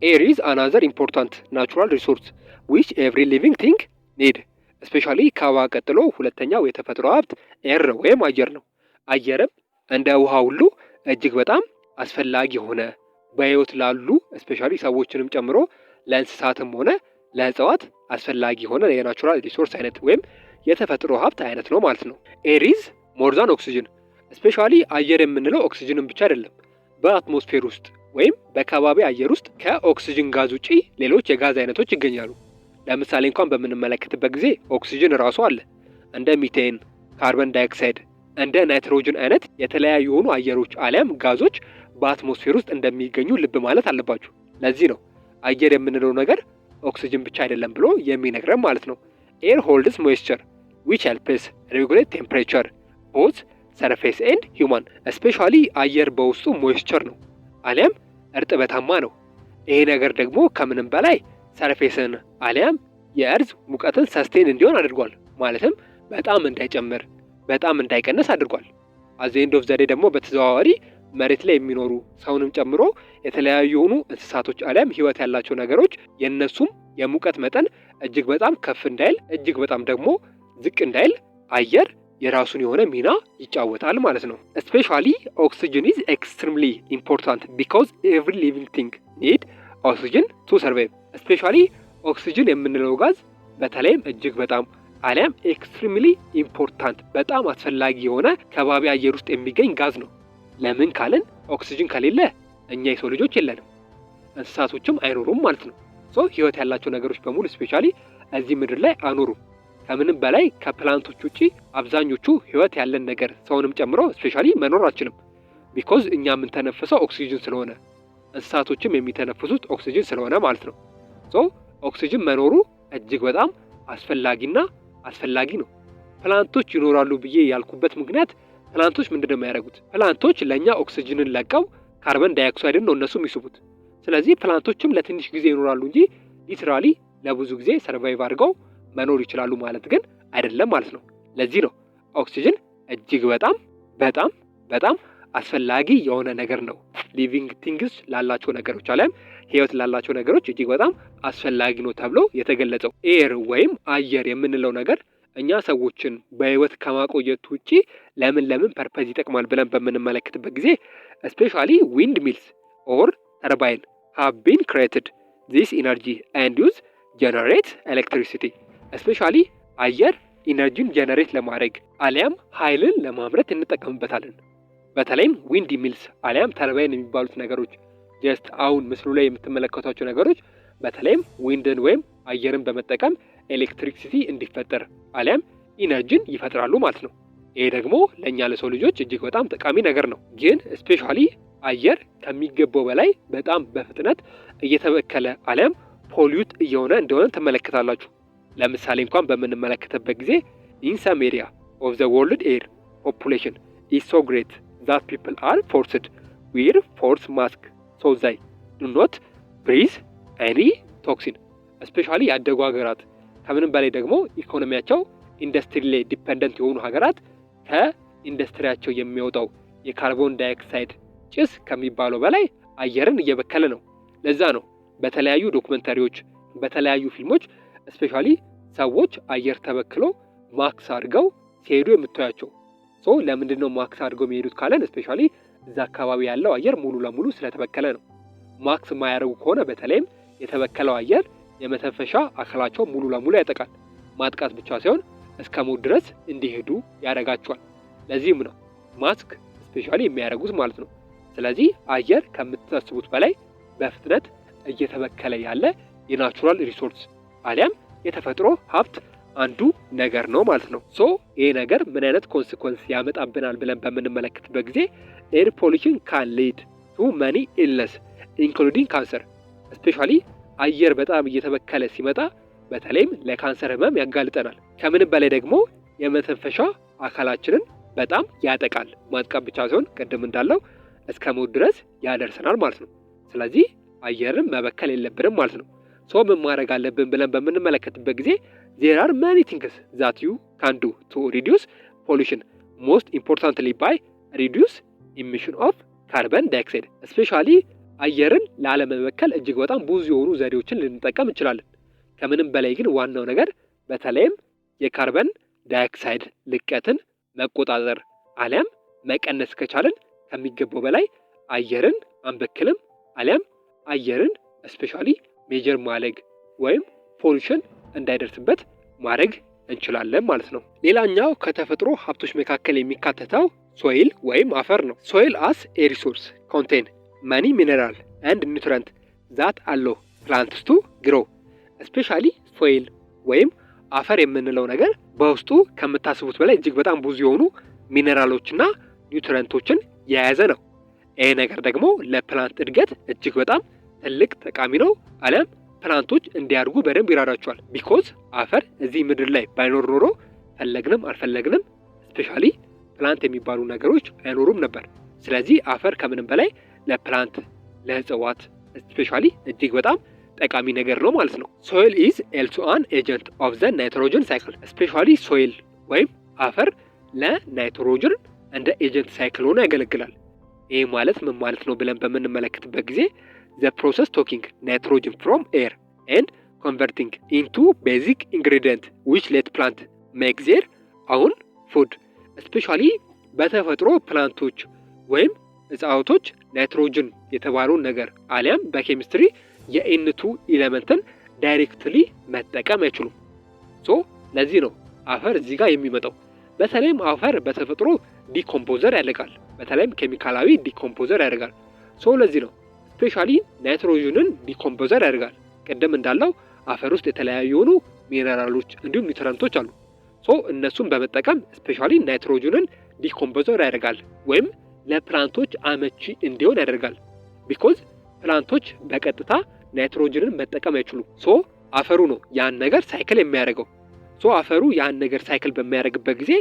ኤር ኢዝ አናዘር ኢምፖርታንት ናቹራል ሪሶርስ ዊች ኤቭሪ ሊቪንግ ቲንግ ኒድ ስፔሻሊ ከውሃ ቀጥሎ ሁለተኛው የተፈጥሮ ሀብት ኤር ነው ወይም አየር ነው። አየርም እንደ ውሃ ሁሉ እጅግ በጣም አስፈላጊ የሆነ በህይወት ላሉ ስፔሻሊ ሰዎችንም ጨምሮ ለእንስሳትም ሆነ ለእጽዋት አስፈላጊ የሆነ የናቹራል ሪሶርስ አይነት ወይም የተፈጥሮ ሀብት አይነት ነው ማለት ነው። ኤር ኢዝ ሞር ዛን ኦክሲጅን። ስፔሻሊ አየር የምንለው ኦክሲጅንን ብቻ አይደለም። በአትሞስፌር ውስጥ ወይም በከባቢ አየር ውስጥ ከኦክሲጅን ጋዝ ውጪ ሌሎች የጋዝ አይነቶች ይገኛሉ። ለምሳሌ እንኳን በምንመለከትበት ጊዜ ኦክሲጅን ራሱ አለ። እንደ ሚቴን፣ ካርበን ዳይኦክሳይድ፣ እንደ ናይትሮጅን አይነት የተለያዩ የሆኑ አየሮች አሊያም ጋዞች በአትሞስፌር ውስጥ እንደሚገኙ ልብ ማለት አለባችሁ። ለዚህ ነው አየር የምንለው ነገር ኦክሲጅን ብቻ አይደለም ብሎ የሚነግረን ማለት ነው። ኤር ሆልድስ ሞይስቸር ዊች ሄልፕስ ሬጉሌት ቴምፕሬቸር ቦዝ ሰርፌስ ኤንድ ሂውማን። ስፔሻሊ አየር በውስጡ ሞይስቸር ነው አሊያም እርጥበታማ ነው። ይሄ ነገር ደግሞ ከምንም በላይ ሰርፌስን አሊያም የእርዝ ሙቀትን ሰስቴን እንዲሆን አድርጓል። ማለትም በጣም እንዳይጨምር በጣም እንዳይቀንስ አድርጓል። አት ዘ ኤንድ ኦፍ ዘ ዴይ ደግሞ በተዘዋዋሪ መሬት ላይ የሚኖሩ ሰውንም ጨምሮ የተለያዩ የሆኑ እንስሳቶች አሊያም ህይወት ያላቸው ነገሮች የነሱም የሙቀት መጠን እጅግ በጣም ከፍ እንዳይል እጅግ በጣም ደግሞ ዝቅ እንዳይል አየር የራሱን የሆነ ሚና ይጫወታል ማለት ነው። ስፔሻሊ ኦክሲጅን ኢዝ ኤክስትሪምሊ ኢምፖርታንት ቢኮዝ ኤቭሪ ሊቪንግ ቲንግ ኒድ ኦክሲጅን ቱ ሰርቫይቭ። ስፔሻሊ ኦክሲጅን የምንለው ጋዝ በተለይም እጅግ በጣም አሊያም ኤክስትሪምሊ ኢምፖርታንት በጣም አስፈላጊ የሆነ ከባቢ አየር ውስጥ የሚገኝ ጋዝ ነው። ለምን ካልን ኦክሲጅን ከሌለ እኛ የሰው ልጆች የለንም፣ እንስሳቶችም አይኖሩም ማለት ነው። ህይወት ያላቸው ነገሮች በሙሉ ስፔሻሊ እዚህ ምድር ላይ አኖሩም። ከምንም በላይ ከፕላንቶች ውጪ አብዛኞቹ ህይወት ያለን ነገር ሰውንም ጨምሮ ስፔሻሊ መኖር አልችልም። ቢኮዝ እኛ የምንተነፍሰው ኦክሲጅን ስለሆነ እንስሳቶችም የሚተነፍሱት ኦክሲጅን ስለሆነ ማለት ነው። ኦክሲጅን መኖሩ እጅግ በጣም አስፈላጊ ነው። ፕላንቶች ይኖራሉ ብዬ ያልኩበት ምክንያት ፕላንቶች ምንድነው የሚያደርጉት? ፕላንቶች ለኛ ኦክሲጅንን ለቀው ካርበን ዳይኦክሳይድን ነው እነሱ የሚስቡት። ስለዚህ ፕላንቶችም ለትንሽ ጊዜ ይኖራሉ እንጂ ሊትራሊ ለብዙ ጊዜ ሰርቫይቭ አድርገው መኖር ይችላሉ ማለት ግን አይደለም ማለት ነው። ለዚህ ነው ኦክሲጅን እጅግ በጣም አስፈላጊ የሆነ ነገር ነው። ሊቪንግ ቲንግስ ላላቸው ነገሮች አለም ህይወት ላላቸው ነገሮች እጅግ በጣም አስፈላጊ ነው ተብሎ የተገለጸው። ኤር ወይም አየር የምንለው ነገር እኛ ሰዎችን በህይወት ከማቆየት ውጪ ለምን ፐርፐዝ ይጠቅማል ብለን በምንመለከትበት ጊዜ ስፔሻሊ ዊንድ ሚልስ ኦር ተርባይን ሃቭ ቢን ክሬትድ ዚስ ኢነርጂ ኤንድ ዩዝ ጀነሬት ኤሌክትሪሲቲ። ስፔሻሊ አየር ኢነርጂን ጀነሬት ለማድረግ አሊያም ኃይልን ለማምረት እንጠቀምበታለን። በተለይም ዊንድ ሚልስ አሊያም ተርባይን የሚባሉት ነገሮች ጀስት አሁን ምስሉ ላይ የምትመለከቷቸው ነገሮች በተለይም ዊንድን ወይም አየርን በመጠቀም ኤሌክትሪክሲቲ እንዲፈጠር አሊያም ኢነርጂን ይፈጥራሉ ማለት ነው። ይሄ ደግሞ ለእኛ ለሰው ልጆች እጅግ በጣም ጠቃሚ ነገር ነው። ግን ስፔሻሊ አየር ከሚገባው በላይ በጣም በፍጥነት እየተበከለ አሊያም ፖሊዩት እየሆነ እንደሆነ ትመለከታላችሁ። ለምሳሌ እንኳን በምንመለከትበት ጊዜ ኢን ሰም ኤሪያ ኦፍ ዘ ወርልድ ኤር ፖፑሌሽን ኢዝ ሶ ግሬት ዛት ፒፕል አር ፎርስድ ዊር ፎርስ ማስክ ሶ ዛይ ዱ ኖት ብሪዝ ኤኒ ቶክሲን። ስፔሻሊ ያደጉ ሀገራት ከምንም በላይ ደግሞ ኢኮኖሚያቸው ኢንዱስትሪ ላይ ዲፔንደንት የሆኑ ሀገራት ከኢንዱስትሪያቸው የሚወጣው የካርቦን ዳይኦክሳይድ ጭስ ከሚባለው በላይ አየርን እየበከለ ነው። ለዛ ነው በተለያዩ ዶክመንታሪዎች በተለያዩ ፊልሞች ስፔሻሊ ሰዎች አየር ተበክሎ ማክስ አድርገው ሲሄዱ የምታያቸው። ለምንድነው ማክስ አድርገው የሚሄዱት ካለን ስፔሻሊ እዛ አካባቢ ያለው አየር ሙሉ ለሙሉ ስለተበከለ ነው። ማክስ የማያደርጉ ከሆነ በተለይም የተበከለው አየር የመተንፈሻ አካላቸው ሙሉ ለሙሉ ያጠቃል። ማጥቃት ብቻ ሳይሆን እስከ ሞት ድረስ እንዲሄዱ ያደርጋቸዋል። ለዚህም ነው ማስክ ስፔሻሊ የሚያደርጉት ማለት ነው። ስለዚህ አየር ከምታስቡት በላይ በፍጥነት እየተበከለ ያለ የናቹራል ሪሶርስ አሊያም የተፈጥሮ ሀብት አንዱ ነገር ነው ማለት ነው። ይሄ ነገር ምን አይነት ኮንሲኩዌንስ ያመጣብናል ብለን በምንመለከትበት ጊዜ ኤር ፖሊሽን ካን ሊድ ቱ መኒ ኢልነስ ኢንክሉዲንግ ካንሰር። ስፔሻሊ አየር በጣም እየተበከለ ሲመጣ በተለይም ለካንሰር ህመም ያጋልጠናል። ከምንም በላይ ደግሞ የመተንፈሻ አካላችንን በጣም ያጠቃል። ማጥቃት ብቻ ሳይሆን ቅድም እንዳለው እስከ ሞት ድረስ ያደርሰናል ማለት ነው። ስለዚህ አየርን መበከል የለብንም ማለት ነው። ምን ማድረግ አለብን ብለን በምንመለከትበት ጊዜ there are many things that you can do to reduce pollution, most importantly by reduce emission of carbon dioxide. especially አየርን ላለመበከል እጅግ በጣም ብዙ የሆኑ ዘዴዎችን ልንጠቀም እንችላለን። ከምንም በላይ ግን ዋናው ነገር በተለይም የካርበን ዳይኦክሳይድ ልቀትን መቆጣጠር አሊያም መቀነስ ከቻለን ከሚገባው በላይ አየርን አንበክልም አሊያም አየርን ስፔሻሊ ሜጀር ማድረግ ወይም ፖሉሽን እንዳይደርስበት ማድረግ እንችላለን ማለት ነው። ሌላኛው ከተፈጥሮ ሀብቶች መካከል የሚካተተው ሶይል ወይም አፈር ነው። ሶይል አስ ኤ ሪሶርስ ኮንቴን መኒ ሚነራል ኤንድ ኒውትረንት ዛት አለው ፕላንትስ ቱ ግሮ። ስፔሻሊ ሶይል ወይም አፈር የምንለው ነገር በውስጡ ከምታስቡት በላይ እጅግ በጣም ብዙ የሆኑ ሚነራሎችና ኒውትረንቶችን የያዘ ነው። ይህ ነገር ደግሞ ለፕላንት እድገት እጅግ በጣም ትልቅ ጠቃሚ ነው። አሊያም ፕላንቶች እንዲያድጉ በደንብ ይራዳቸዋል። ቢኮዝ አፈር እዚህ ምድር ላይ ባይኖር ኖሮ ፈለግንም አልፈለግንም ስፔሻሊ ፕላንት የሚባሉ ነገሮች አይኖሩም ነበር። ስለዚህ አፈር ከምንም በላይ ለፕላንት ለእጽዋት ስፔሻሊ እጅግ በጣም ጠቃሚ ነገር ነው ማለት ነው። ሶይል ኢዝ ኤልሶ አን ኤጀንት ኦፍ ዘ ናይትሮጅን ሳይክል። ስፔሻሊ ሶይል ወይም አፈር ለናይትሮጅን እንደ ኤጀንት ሳይክል ሆኖ ያገለግላል። ይህ ማለት ምን ማለት ነው ብለን በምንመለከትበት ጊዜ the process taking nitrogen from air and converting into basic ingredient which let plant make their own food. especially በተፈጥሮ ፕላንቶች ወይም እጽዋቶች ናይትሮጅን የተባለውን ነገር አሊያም በኬሚስትሪ የኤን2 ኤሌመንትን ዳይሬክትሊ መጠቀም አይችሉም። ሶ ለዚህ ነው አፈር እዚህ ጋር የሚመጣው። በተለይም አፈር በተፈጥሮ ዲኮምፖዘር ያደርጋል። በተለይም ኬሚካላዊ ዲኮምፖዘር ያደርጋል። ሶ ለዚህ ነው ስፔሻሊ ናይትሮጅንን ዲኮምፖዘር ያደርጋል። ቀደም እንዳለው አፈር ውስጥ የተለያዩ የሆኑ ሚነራሎች እንዲሁም ኒውትረንቶች አሉ። ሶ እነሱን በመጠቀም ስፔሻሊ ናይትሮጅንን ዲኮምፖዘር ያደርጋል ወይም ለፕላንቶች አመቺ እንዲሆን ያደርጋል። ቢኮዝ ፕላንቶች በቀጥታ ናይትሮጅንን መጠቀም አይችሉም። ሶ አፈሩ ነው ያን ነገር ሳይክል የሚያደርገው። ሶ አፈሩ ያን ነገር ሳይክል በሚያደርግበት ጊዜ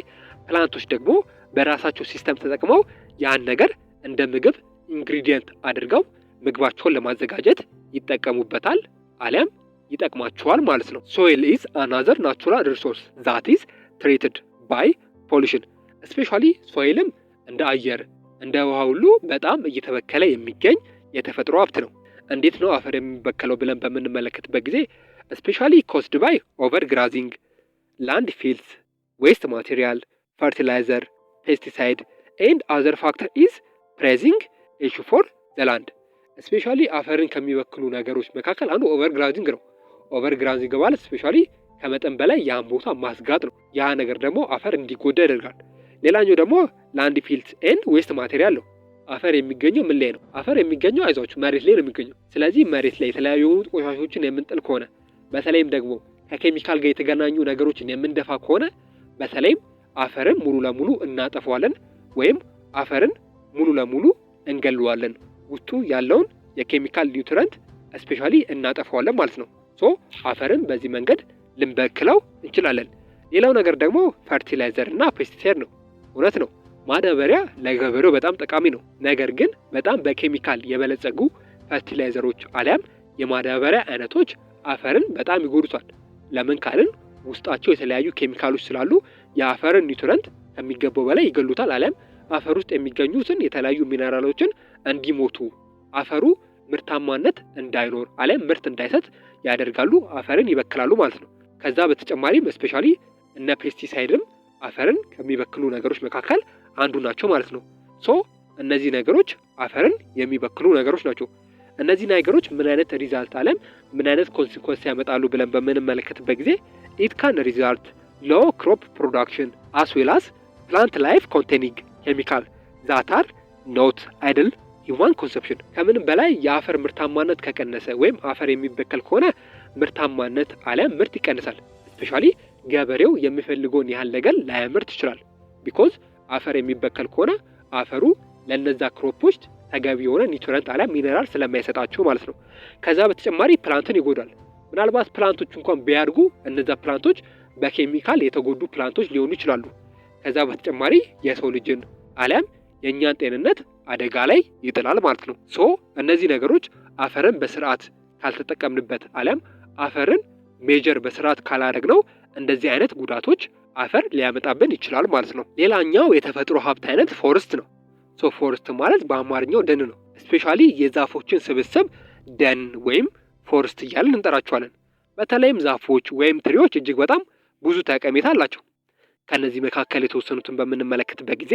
ፕላንቶች ደግሞ በራሳቸው ሲስተም ተጠቅመው ያን ነገር እንደ ምግብ ኢንግሪዲየንት አድርገው ምግባቸውን ለማዘጋጀት ይጠቀሙበታል አሊያም ይጠቅማቸዋል ማለት ነው። ሶይል ኢዝ አናዘር ናቹራል ሪሶርስ ዛት ኢዝ ትሪትድ ባይ ፖሉሽን። ስፔሻሊ ሶይልም እንደ አየር እንደ ውሃ ሁሉ በጣም እየተበከለ የሚገኝ የተፈጥሮ ሀብት ነው። እንዴት ነው አፈር የሚበከለው ብለን በምንመለከትበት ጊዜ ስፔሻሊ ኮስድ ባይ ኦቨር ግራዚንግ፣ ላንድ ፊልስ፣ ዌስት ማቴሪያል፣ ፈርቲላይዘር፣ ፔስቲሳይድ ኤንድ አዘር ፋክተር ኢዝ ፕሬዚንግ ኢሹ ፎር ዘ ላንድ። ስፔሻሊ አፈርን ከሚበክሉ ነገሮች መካከል አንዱ ኦቨር ግራዚንግ ነው። ኦቨር ግራዚንግ ማለት ስፔሻሊ ከመጠን በላይ ያን ቦታ ማስጋጥ ነው። ያ ነገር ደግሞ አፈር እንዲጎዳ ያደርጋል። ሌላኛው ደግሞ ላንድ ፊልስ ኤንድ ዌስት ማቴሪያል ነው። አፈር የሚገኘው ምን ላይ ነው? አፈር የሚገኘው አይዟችሁ መሬት ላይ ነው የሚገኘው። ስለዚህ መሬት ላይ የተለያዩ ቆሻሾችን የምንጥል ከሆነ በተለይም ደግሞ ከኬሚካል ጋር የተገናኙ ነገሮችን የምንደፋ ከሆነ በተለይም አፈርን ሙሉ ለሙሉ እናጠፋዋለን ወይም አፈርን ሙሉ ለሙሉ እንገለዋለን። ውስጡ ያለውን የኬሚካል ኒውትረንት ስፔሻሊ እናጠፋዋለን ማለት ነው። ሶ አፈርን በዚህ መንገድ ልንበክለው እንችላለን። ሌላው ነገር ደግሞ ፈርቲላይዘር እና ፔስቲሳይድ ነው። እውነት ነው ማዳበሪያ ለገበሬው በጣም ጠቃሚ ነው። ነገር ግን በጣም በኬሚካል የበለጸጉ ፈርቲላይዘሮች አሊያም የማዳበሪያ አይነቶች አፈርን በጣም ይጎዱታል። ለምን ካልን ውስጣቸው የተለያዩ ኬሚካሎች ስላሉ የአፈርን ኒውትረንት ከሚገባው በላይ ይገሉታል አሊያም አፈር ውስጥ የሚገኙትን የተለያዩ ሚነራሎችን እንዲሞቱ አፈሩ ምርታማነት እንዳይኖር አሊያም ምርት እንዳይሰጥ ያደርጋሉ። አፈርን ይበክላሉ ማለት ነው። ከዛ በተጨማሪም ስፔሻሊ እነ ፔስቲሳይድም አፈርን ከሚበክሉ ነገሮች መካከል አንዱ ናቸው ማለት ነው። ሶ እነዚህ ነገሮች አፈርን የሚበክሉ ነገሮች ናቸው። እነዚህ ነገሮች ምን አይነት ሪዛልት አለም ምን አይነት ኮንሲኩዌንስ ያመጣሉ ብለን በምንመለከትበት ጊዜ ኢት ካን ሪዛልት ሎ ክሮፕ ፕሮዳክሽን አስ ዌል አስ ፕላንት ላይፍ ኮንቴኒንግ ኬሚካል ዛት አር ኖት አይድል ሂውማን ኮንሰፕሽን። ከምንም በላይ የአፈር ምርታማነት ከቀነሰ ወይም አፈር የሚበከል ከሆነ ምርታማነት አሊያም ምርት ይቀንሳል። ስፔሻሊ ገበሬው የሚፈልገውን ያህል ነገር ላያመርት ይችላል። ቢኮዝ አፈር የሚበከል ከሆነ አፈሩ ለነዛ ክሮፖች ተገቢ የሆነ ኒውትረንት አሊያም ሚነራል ስለማይሰጣቸው ማለት ነው። ከዛ በተጨማሪ ፕላንትን ይጎዳል። ምናልባት ፕላንቶች እንኳን ቢያድጉ እነዛ ፕላንቶች በኬሚካል የተጎዱ ፕላንቶች ሊሆኑ ይችላሉ። ከዛ በተጨማሪ የሰው ልጅን አሊያም የእኛን ጤንነት አደጋ ላይ ይጥላል ማለት ነው። ሶ እነዚህ ነገሮች አፈርን በስርዓት ካልተጠቀምንበት አሊያም አፈርን ሜጀር በስርዓት ካላደረግነው እንደዚህ አይነት ጉዳቶች አፈር ሊያመጣብን ይችላል ማለት ነው። ሌላኛው የተፈጥሮ ሀብት አይነት ፎረስት ነው። ሶ ፎረስት ማለት በአማርኛው ደን ነው። ስፔሻሊ የዛፎችን ስብስብ ደን ወይም ፎረስት እያልን እንጠራቸዋለን። በተለይም ዛፎች ወይም ትሪዎች እጅግ በጣም ብዙ ጠቀሜታ አላቸው። ከነዚህ መካከል የተወሰኑትን በምንመለከትበት ጊዜ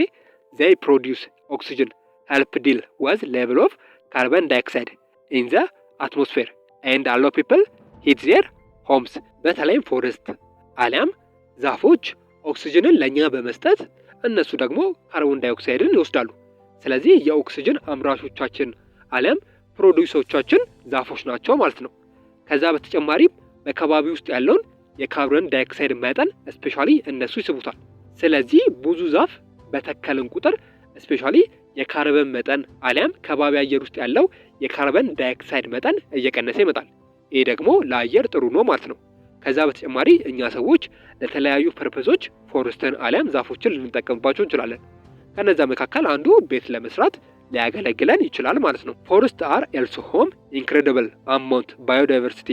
they produce oxygen, help deal with level of carbon dioxide ኢን ዘ አትሞስፌር ኤንድ አሎ ፒፕል ሂት ዜር ሆምስ። በተለይም ፎረስት አሊያም ዛፎች ኦክሲጅንን ለእኛ በመስጠት እነሱ ደግሞ ካርቦን ዳይኦክሳይድን ይወስዳሉ። ስለዚህ የኦክሲጅን አምራቾቻችን አሊያም ፕሮዲውሰሮቻችን ዛፎች ናቸው ማለት ነው። ከዛ በተጨማሪም በከባቢ ውስጥ ያለውን የካርቦን ዳይኦክሳይድ መጠን ስፔሻሊ እነሱ ይስቡታል። ስለዚህ ብዙ ዛፍ በተከልን ቁጥር ስፔሻሊ የካርበን መጠን አሊያም ከባቢ አየር ውስጥ ያለው የካርበን ዳይኦክሳይድ መጠን እየቀነሰ ይመጣል። ይህ ደግሞ ለአየር ጥሩ ነው ማለት ነው። ከዛ በተጨማሪ እኛ ሰዎች ለተለያዩ ፐርፐዞች ፎረስትን አሊያም ዛፎችን ልንጠቀምባቸው እንችላለን። ከነዛ መካከል አንዱ ቤት ለመስራት ሊያገለግለን ይችላል ማለት ነው። ፎረስት አር ኤልሶ ሆም ኢንክሬዲብል አማውንት ባዮዳይቨርሲቲ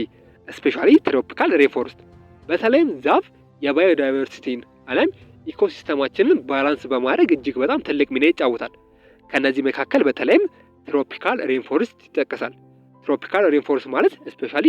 ስፔሻሊ ትሮፒካል ሬንፎረስት። በተለይም ዛፍ የባዮዳይቨርሲቲን አሊያም ኢኮሲስተማችንን ባላንስ በማድረግ እጅግ በጣም ትልቅ ሚና ይጫወታል። ከነዚህ መካከል በተለይም ትሮፒካል ሬንፎረስት ይጠቀሳል። ትሮፒካል ሬንፎረስት ማለት ስፔሻሊ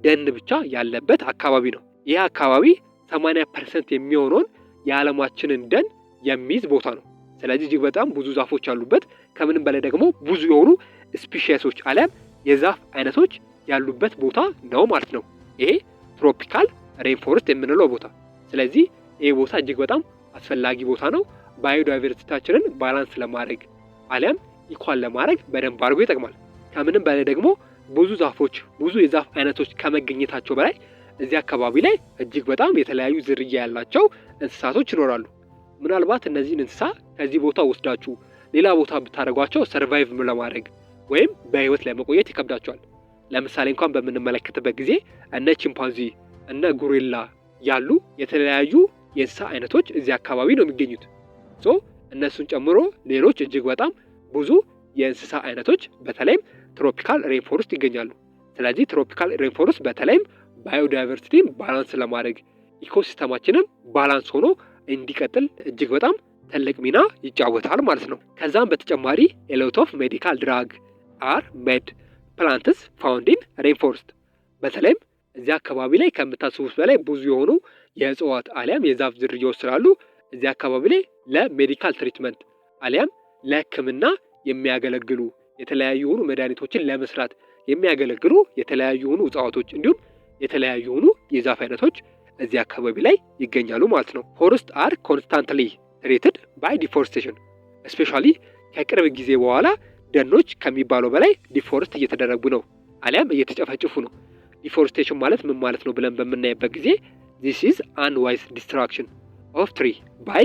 ደን ብቻ ያለበት አካባቢ ነው። ይህ አካባቢ 80% የሚሆነውን የዓለማችንን ደን የሚይዝ ቦታ ነው። ስለዚህ እጅግ በጣም ብዙ ዛፎች ያሉበት፣ ከምንም በላይ ደግሞ ብዙ የሆኑ ስፒሺሶች አሊያም የዛፍ አይነቶች ያሉበት ቦታ ነው ማለት ነው ይሄ ትሮፒካል ሬንፎረስት የምንለው ቦታ። ስለዚህ ይሄ ቦታ እጅግ በጣም አስፈላጊ ቦታ ነው። ባዮዳይቨርሲቲያችንን ባላንስ ለማድረግ አሊያም ኢኳል ለማድረግ በደንብ አድርጎ ይጠቅማል። ከምንም በላይ ደግሞ ብዙ ዛፎች ብዙ የዛፍ አይነቶች ከመገኘታቸው በላይ እዚህ አካባቢ ላይ እጅግ በጣም የተለያዩ ዝርያ ያላቸው እንስሳቶች ይኖራሉ። ምናልባት እነዚህን እንስሳ ከዚህ ቦታ ወስዳችሁ ሌላ ቦታ ብታደርጓቸው ሰርቫይቭ ለማድረግ ወይም በህይወት ለመቆየት ይከብዳቸዋል። ለምሳሌ እንኳን በምንመለከትበት ጊዜ እነ ቺምፓንዚ እነ ጎሪላ ያሉ የተለያዩ የእንስሳ አይነቶች እዚህ አካባቢ ነው የሚገኙት። እነሱን ጨምሮ ሌሎች እጅግ በጣም ብዙ የእንስሳ አይነቶች በተለይም ትሮፒካል ሬንፎረስት ይገኛሉ። ስለዚህ ትሮፒካል ሬንፎረስት በተለይም ባዮዳይቨርሲቲን ባላንስ ለማድረግ ኢኮሲስተማችንን ባላንስ ሆኖ እንዲቀጥል እጅግ በጣም ትልቅ ሚና ይጫወታል ማለት ነው። ከዛም በተጨማሪ ኤሎት ኦፍ ሜዲካል ድራግ አር ሜድ ፕላንትስ ፋውንድ ኢን ሬንፎረስት። በተለይም እዚህ አካባቢ ላይ ከምታስቡት በላይ ብዙ የሆኑ የእጽዋት አሊያም የዛፍ ዝርያዎች ስላሉ እዚህ አካባቢ ላይ ለሜዲካል ትሪትመንት አሊያም ለሕክምና የሚያገለግሉ የተለያዩ የሆኑ መድኃኒቶችን ለመስራት የሚያገለግሉ የተለያዩ የሆኑ እጽዋቶች እንዲሁም የተለያዩ የሆኑ የዛፍ አይነቶች እዚህ አካባቢ ላይ ይገኛሉ ማለት ነው። ፎረስት አር ኮንስታንትሊ ትሬትድ ባይ ዲፎሬስቴሽን ስፔሻሊ ከቅርብ ጊዜ በኋላ ደኖች ከሚባለው በላይ ዲፎረስት እየተደረጉ ነው አሊያም እየተጨፈጨፉ ነው። ዲፎሬስቴሽን ማለት ምን ማለት ነው ብለን በምናይበት ጊዜ this is unwise destruction of tree by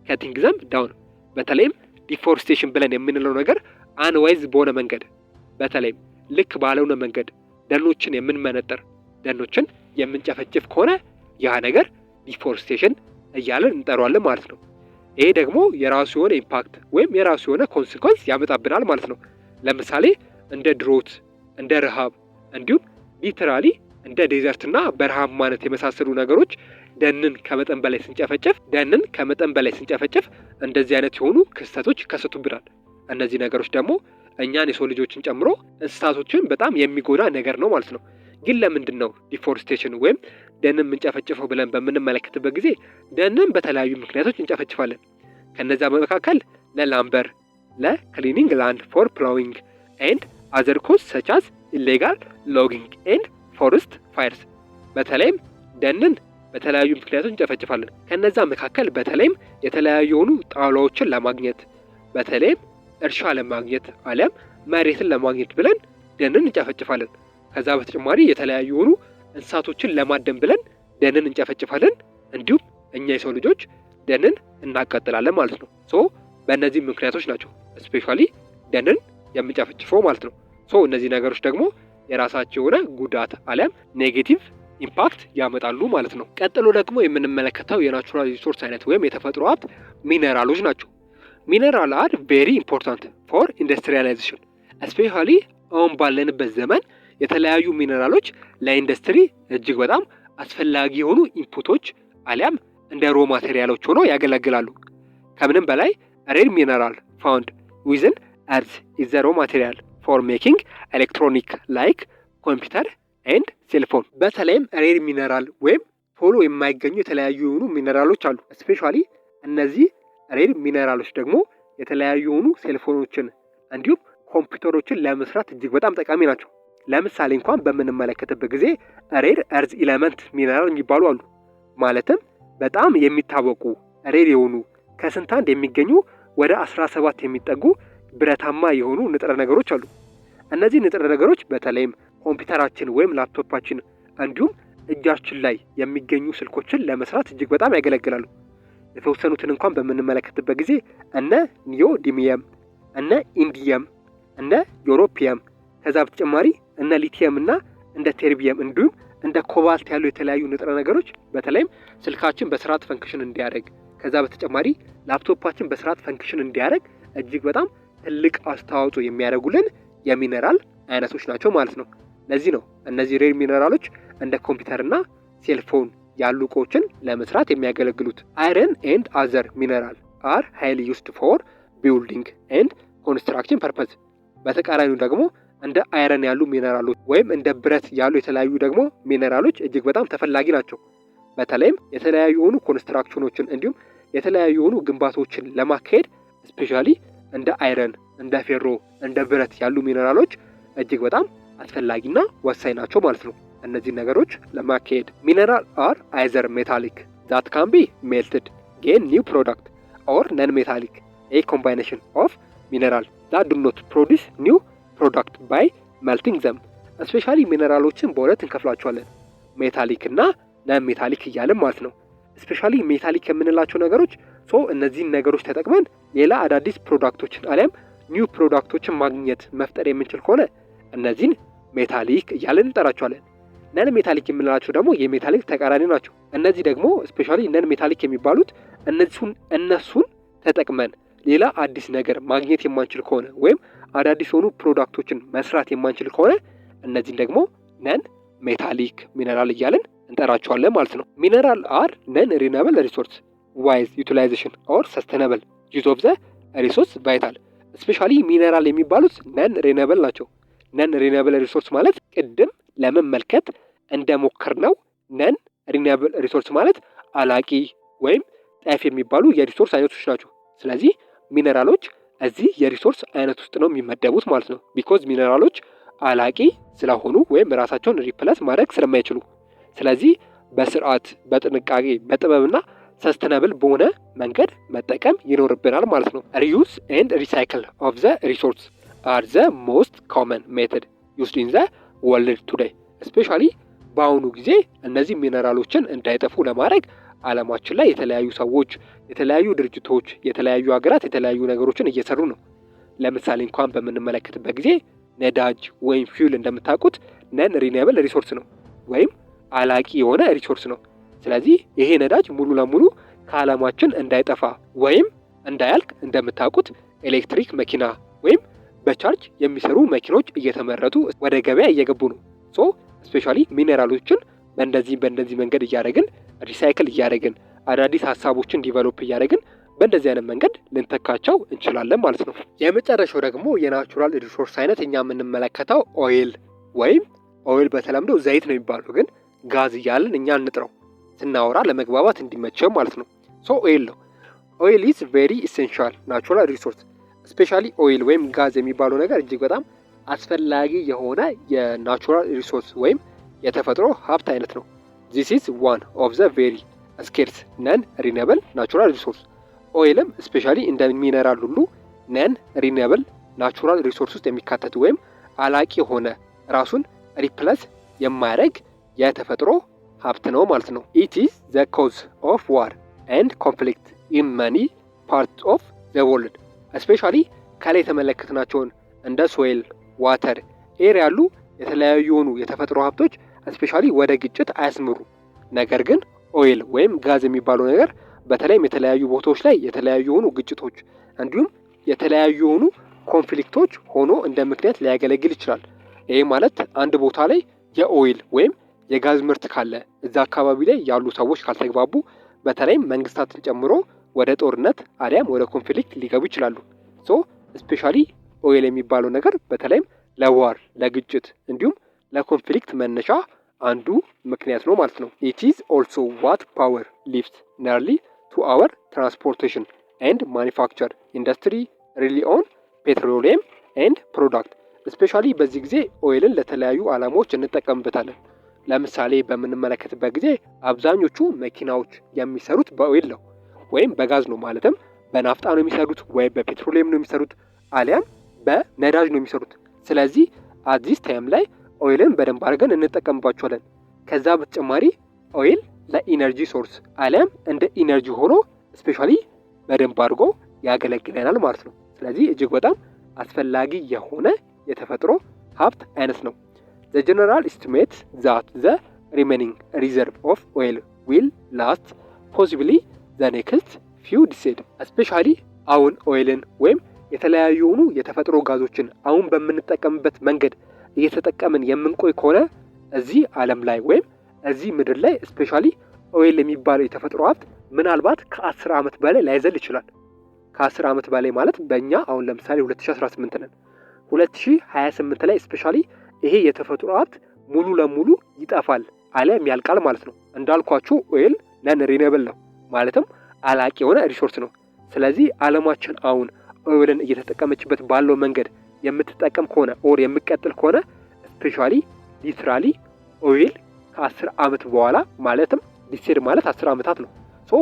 cutting them down። በተለይም ዲፎሬስቴሽን ብለን የምንለው ነገር አንዋይዝ በሆነ መንገድ በተለይም ልክ ባልሆነ መንገድ ደኖችን የምንመነጥር ደኖችን የምንጨፈጭፍ ከሆነ ያ ነገር ዲፎሬስቴሽን እያለን እንጠራዋለን ማለት ነው። ይሄ ደግሞ የራሱ የሆነ ኢምፓክት ወይም የራሱ የሆነ ኮንሲኩዌንስ ያመጣብናል ማለት ነው። ለምሳሌ እንደ ድሮት፣ እንደ ረሃብ እንዲሁም ሊተራሊ እንደ ዴዘርትና በረሃማነት የመሳሰሉ ነገሮች ደንን ከመጠን በላይ ስንጨፈጭፍ እንደዚህ አይነት የሆኑ ክስተቶች ይከሰቱብናል። እነዚህ ነገሮች ደግሞ እኛን የሰው ልጆችን ጨምሮ እንስሳቶችን በጣም የሚጎዳ ነገር ነው ማለት ነው። ግን ለምንድን ነው ዲፎሬስቴሽን ወይም ደንን የምንጨፈጭፈው ብለን በምንመለከትበት ጊዜ ደንን በተለያዩ ምክንያቶች እንጨፈጭፋለን። ከነዛ መካከል ለላምበር፣ ለክሊኒንግ ላንድ ፎር ፕላዊንግ ኤንድ አዘር ኮዝ ሰች አዝ ኢሌጋል ሎጊንግ ኤንድ ፎረስት ፋየርስ። በተለይም ደንን በተለያዩ ምክንያቶች እንጨፈጭፋለን። ከነዛ መካከል በተለይም የተለያዩ የሆኑ ጣውላዎችን ለማግኘት በተለይም እርሻ ለማግኘት አሊያም መሬትን ለማግኘት ብለን ደንን እንጨፈጭፋለን። ከዛ በተጨማሪ የተለያዩ የሆኑ እንስሳቶችን ለማደን ብለን ደንን እንጨፈጭፋለን። እንዲሁም እኛ የሰው ልጆች ደንን እናቃጥላለን ማለት ነው። በእነዚህ ምክንያቶች ናቸው ስፔሻሊ ደንን የምንጨፈጭፈው ማለት ነው። እነዚህ ነገሮች ደግሞ የራሳቸው የሆነ ጉዳት አሊያም ኔጌቲቭ ኢምፓክት ያመጣሉ ማለት ነው። ቀጥሎ ደግሞ የምንመለከተው የናቹራል ሪሶርስ አይነት ወይም የተፈጥሮ ሀብት ሚነራሎች ናቸው። ሚነራል አር ቬሪ ኢምፖርታንት ፎር ኢንዱስትሪያላይዜሽን ስፔሻሊ አሁን ባለንበት ዘመን የተለያዩ ሚነራሎች ለኢንዱስትሪ እጅግ በጣም አስፈላጊ የሆኑ ኢንፑቶች አሊያም እንደ ሮ ማቴሪያሎች ሆነው ያገለግላሉ። ከምንም በላይ ሬር ሚነራል ፋውንድ ዊዝን እርዝ ኢዝ ዘ ሮ ማቴሪያል ፎር ሜኪንግ ኤሌክትሮኒክ ላይክ ኮምፒውተር ኤንድ ሴልፎን። በተለይም ሬር ሚነራል ወይም ቶሎ የማይገኙ የተለያዩ የሆኑ ሚነራሎች አሉ። ስፔሻሊ እነዚህ ሬር ሚነራሎች ደግሞ የተለያዩ የሆኑ ሴልፎኖችን እንዲሁም ኮምፒውተሮችን ለመስራት እጅግ በጣም ጠቃሚ ናቸው። ለምሳሌ እንኳን በምንመለከትበት ጊዜ ሬር እርዝ ኢለመንት ሚነራል የሚባሉ አሉ። ማለትም በጣም የሚታወቁ ሬር የሆኑ ከስንት አንድ የሚገኙ ወደ 17 የሚጠጉ ብረታማ የሆኑ ንጥረ ነገሮች አሉ። እነዚህ ንጥረ ነገሮች በተለይም ኮምፒውተራችን ወይም ላፕቶፓችን እንዲሁም እጃችን ላይ የሚገኙ ስልኮችን ለመስራት እጅግ በጣም ያገለግላሉ። የተወሰኑትን እንኳን በምንመለከትበት ጊዜ እነ ኒዮዲሚየም፣ እነ ኢንዲየም፣ እነ ዩሮፒየም፣ ከዛ በተጨማሪ እነ ሊቲየም እና እንደ ቴርቢየም እንዲሁም እንደ ኮባልት ያሉ የተለያዩ ንጥረ ነገሮች በተለይም ስልካችን በስርዓት ፈንክሽን እንዲያደርግ ከዛ በተጨማሪ ላፕቶፓችን በስርዓት ፈንክሽን እንዲያደርግ እጅግ በጣም ትልቅ አስተዋጽኦ የሚያደርጉልን የሚነራል አይነቶች ናቸው ማለት ነው። ለዚህ ነው እነዚህ ሬር ሚነራሎች እንደ ኮምፒውተርና ሴልፎን ያሉ እቃዎችን ለመስራት የሚያገለግሉት። አይረን ኤንድ አዘር ሚነራል አር ሃይሊ ዩዝድ ፎር ቢልዲንግ ኤንድ ኮንስትራክሽን ፐርፐዝ። በተቃራኒው ደግሞ እንደ አይረን ያሉ ሚነራሎች ወይም እንደ ብረት ያሉ የተለያዩ ደግሞ ሚነራሎች እጅግ በጣም ተፈላጊ ናቸው። በተለይም የተለያዩ የሆኑ ኮንስትራክሽኖችን እንዲሁም የተለያዩ የሆኑ ግንባታዎችን ለማካሄድ ስፔሻሊ እንደ አይረን፣ እንደ ፌሮ፣ እንደ ብረት ያሉ ሚነራሎች እጅግ በጣም አስፈላጊና ወሳኝ ናቸው ማለት ነው። እነዚህ ነገሮች ለማካሄድ ሚነራል አር አይዘር ሜታሊክ ዛት ካን ቢ ሜልትድ ጌን ኒው ፕሮዳክት ኦር ነን ሜታሊክ ኤ ኮምባይኔሽን ኦፍ ሚነራል ዛት ዱ ኖት ፕሮዲስ ኒው ፕሮዳክት ባይ መልቲንግ ዘም። ስፔሻሊ ሚነራሎችን በሁለት እንከፍላቸዋለን፣ ሜታሊክ እና ነን ሜታሊክ እያልን ማለት ነው። ስፔሻሊ ሜታሊክ የምንላቸው ነገሮች እነዚህን ነገሮች ተጠቅመን ሌላ አዳዲስ ፕሮዳክቶችን አሊያም ኒው ፕሮዳክቶችን ማግኘት መፍጠር የምንችል ከሆነ እነዚህን ሜታሊክ እያልን እንጠራቸዋለን። ነን ሜታሊክ የምንላቸው ደግሞ የሜታሊክ ተቃራኒ ናቸው። እነዚህ ደግሞ ስፔሻሊ ነን ሜታሊክ የሚባሉት እነሱን ተጠቅመን ሌላ አዲስ ነገር ማግኘት የማንችል ከሆነ ወይም አዳዲስ የሆኑ ፕሮዳክቶችን መስራት የማንችል ከሆነ እነዚህን ደግሞ ነን ሜታሊክ ሚነራል እያልን እንጠራቸዋለን ማለት ነው። ሚነራል አር ነን ሪኒውዌብል ሪሶርስ ዋይዝ ዩቲላይዜሽን ኦር ሰስቴናብል ዩዝ ኦፍ ዘ ሪሶርስ ቫይታል። ስፔሻሊ ሚነራል የሚባሉት ነን ሪኒውዌብል ናቸው። ነን ሪኒውዌብል ሪሶርስ ማለት ቅድም ለመመልከት እንደሞከርነው ነን ሪኒውዌብል ሪሶርስ ማለት አላቂ ወይም ጠፊ የሚባሉ የሪሶርስ አይነቶች ናቸው። ስለዚህ ሚነራሎች እዚህ የሪሶርስ አይነት ውስጥ ነው የሚመደቡት ማለት ነው። ቢኮዝ ሚነራሎች አላቂ ስለሆኑ ወይም ራሳቸውን ሪፕለስ ማድረግ ስለማይችሉ፣ ስለዚህ በስርዓት በጥንቃቄ በጥበብና ሰስተናብል በሆነ መንገድ መጠቀም ይኖርብናል ማለት ነው። ሪዩዝ ኤንድ ሪሳይክል ኦፍ ዘ ሪሶርስ አር ዘ ሞስት ኮመን ሜተድ ዩዝድ ኢን ዘ ወርልድ ቱዴይ። ስፔሻሊ በአሁኑ ጊዜ እነዚህ ሚነራሎችን እንዳይጠፉ ለማድረግ ዓለማችን ላይ የተለያዩ ሰዎች፣ የተለያዩ ድርጅቶች፣ የተለያዩ ሀገራት የተለያዩ ነገሮችን እየሰሩ ነው። ለምሳሌ እንኳን በምንመለከትበት ጊዜ ነዳጅ ወይም ፊውል እንደምታውቁት ነን ሪኒውዌብል ሪሶርስ ነው ወይም አላቂ የሆነ ሪሶርስ ነው። ስለዚህ ይሄ ነዳጅ ሙሉ ለሙሉ ከዓለማችን እንዳይጠፋ ወይም እንዳያልቅ እንደምታውቁት ኤሌክትሪክ መኪና ወይም በቻርጅ የሚሰሩ መኪኖች እየተመረቱ ወደ ገበያ እየገቡ ነው። ስፔሻሊ ሚነራሎችን በእንደዚህ መንገድ እያደረግን ሪሳይክል እያደረግን አዳዲስ ሀሳቦችን ዲቨሎፕ እያደረግን በእንደዚህ አይነት መንገድ ልንተካቸው እንችላለን ማለት ነው። የመጨረሻው ደግሞ የናቹራል ሪሶርስ አይነት እኛ የምንመለከተው ኦይል ወይም ኦይል በተለምዶ ዘይት ነው የሚባለው፣ ግን ጋዝ እያልን እኛ እንጥረው ስናወራ ለመግባባት እንዲመቸው ማለት ነው። ኦይል ነው። ኦይል ኢዝ ቬሪ ኢሴንሻል ናቹራል ሪሶርስ። ስፔሻሊ ኦይል ወይም ጋዝ የሚባለው ነገር እጅግ በጣም አስፈላጊ የሆነ የናቹራል ሪሶርስ ወይም የተፈጥሮ ሀብት አይነት ነው። ዚስ ኢዝ ዋን ኦፍ ዘ ቬሪ ስኬርስ ነን ሪኒውዌብል ናቹራል ሪሶርስ። ኦይልም ስፔሻሊ እንደ ሚነራል ሁሉ ነን ሪኒውዌብል ናቹራል ሪሶርስ ውስጥ የሚካተት ወይም አላቂ የሆነ ራሱን ሪፕለስ የማያደርግ የተፈጥሮ ሀብት ነው ማለት ነው። ኢት ኢዝ ዘ ኮዝ ኦፍ ዋር ኤንድ ኮንፍሊክት ኢን መኒ ፓርት ኦፍ ዘ ወርልድ። ስፔሻሊ ከላይ የተመለከትናቸውን እንደ ሶይል፣ ዋተር፣ ኤር ያሉ የተለያዩ የሆኑ የተፈጥሮ ሀብቶች ስፔሻሊ ወደ ግጭት አያስምሩ። ነገር ግን ኦይል ወይም ጋዝ የሚባለው ነገር በተለይም የተለያዩ ቦታዎች ላይ የተለያዩ የሆኑ ግጭቶች እንዲሁም የተለያዩ የሆኑ ኮንፍሊክቶች ሆኖ እንደ ምክንያት ሊያገለግል ይችላል። ይሄ ማለት አንድ ቦታ ላይ የኦይል ወይም የጋዝ ምርት ካለ እዛ አካባቢ ላይ ያሉ ሰዎች ካልተግባቡ በተለይም መንግስታትን ጨምሮ ወደ ጦርነት አሊያም ወደ ኮንፍሊክት ሊገቡ ይችላሉ። ስፔሻሊ ኦይል የሚባለው ነገር በተለይም ለዋር ለግጭት እንዲሁም ለኮንፍሊክት መነሻ አንዱ ምክንያት ነው ማለት ነው። ኢት ኢዝ ኦልሶ ዋት ፓወር ሊፍት ነርሊ ቱ አወር ትራንስፖርቴሽን ኤንድ ማኒፋክቸር ኢንዱስትሪ ሪሊ ኦን ፔትሮሊየም ኤንድ ፕሮዳክት። ስፔሻሊ በዚህ ጊዜ ኦይልን ለተለያዩ ዓላማዎች እንጠቀምበታለን። ለምሳሌ በምንመለከትበት ጊዜ አብዛኞቹ መኪናዎች የሚሰሩት በኦይል ነው ወይም በጋዝ ነው። ማለትም በናፍጣ ነው የሚሰሩት ወይ በፔትሮሊየም ነው የሚሰሩት አሊያም በነዳጅ ነው የሚሰሩት። ስለዚህ አዲስ ታይም ላይ ኦይልን በደንብ አድርገን እንጠቀምባቸዋለን። ከዛ በተጨማሪ ኦይል ለኢነርጂ ሶርስ አሊያም እንደ ኢነርጂ ሆኖ ስፔሻሊ በደንብ አድርጎ ያገለግለናል ማለት ነው። ስለዚህ እጅግ በጣም አስፈላጊ የሆነ የተፈጥሮ ሀብት አይነት ነው። The general estimates that the remaining reserve of oil will last possibly the next few decades. especially አሁን ኦይልን ወይም የተለያዩ የሆኑ የተፈጥሮ ጋዞችን አሁን በምንጠቀምበት መንገድ እየተጠቀምን የምንቆይ ከሆነ እዚህ ዓለም ላይ ወይም እዚህ ምድር ላይ ስፔሻሊ ኦይል የሚባለው የተፈጥሮ ሀብት ምናልባት ከ10 ዓመት በላይ ላይዘል ይችላል። ከ10 ዓመት በላይ ማለት በእኛ አሁን ለምሳሌ 2018 ነን። 2028 ላይ ስፔሻሊ ይሄ የተፈጥሮ ሀብት ሙሉ ለሙሉ ይጠፋል አሊያም ያልቃል ማለት ነው። እንዳልኳችሁ ኦይል ነን ሪኔብል ነው ማለትም አላቂ የሆነ ሪሶርስ ነው። ስለዚህ ዓለማችን አሁን ኦይልን እየተጠቀመችበት ባለው መንገድ የምትጠቀም ከሆነ ኦር የምትቀጥል ከሆነ ስፔሻሊ ሊትራሊ ኦይል ከ10 ዓመት በኋላ ማለትም ዲሴድ ማለት 10 ዓመታት ነው።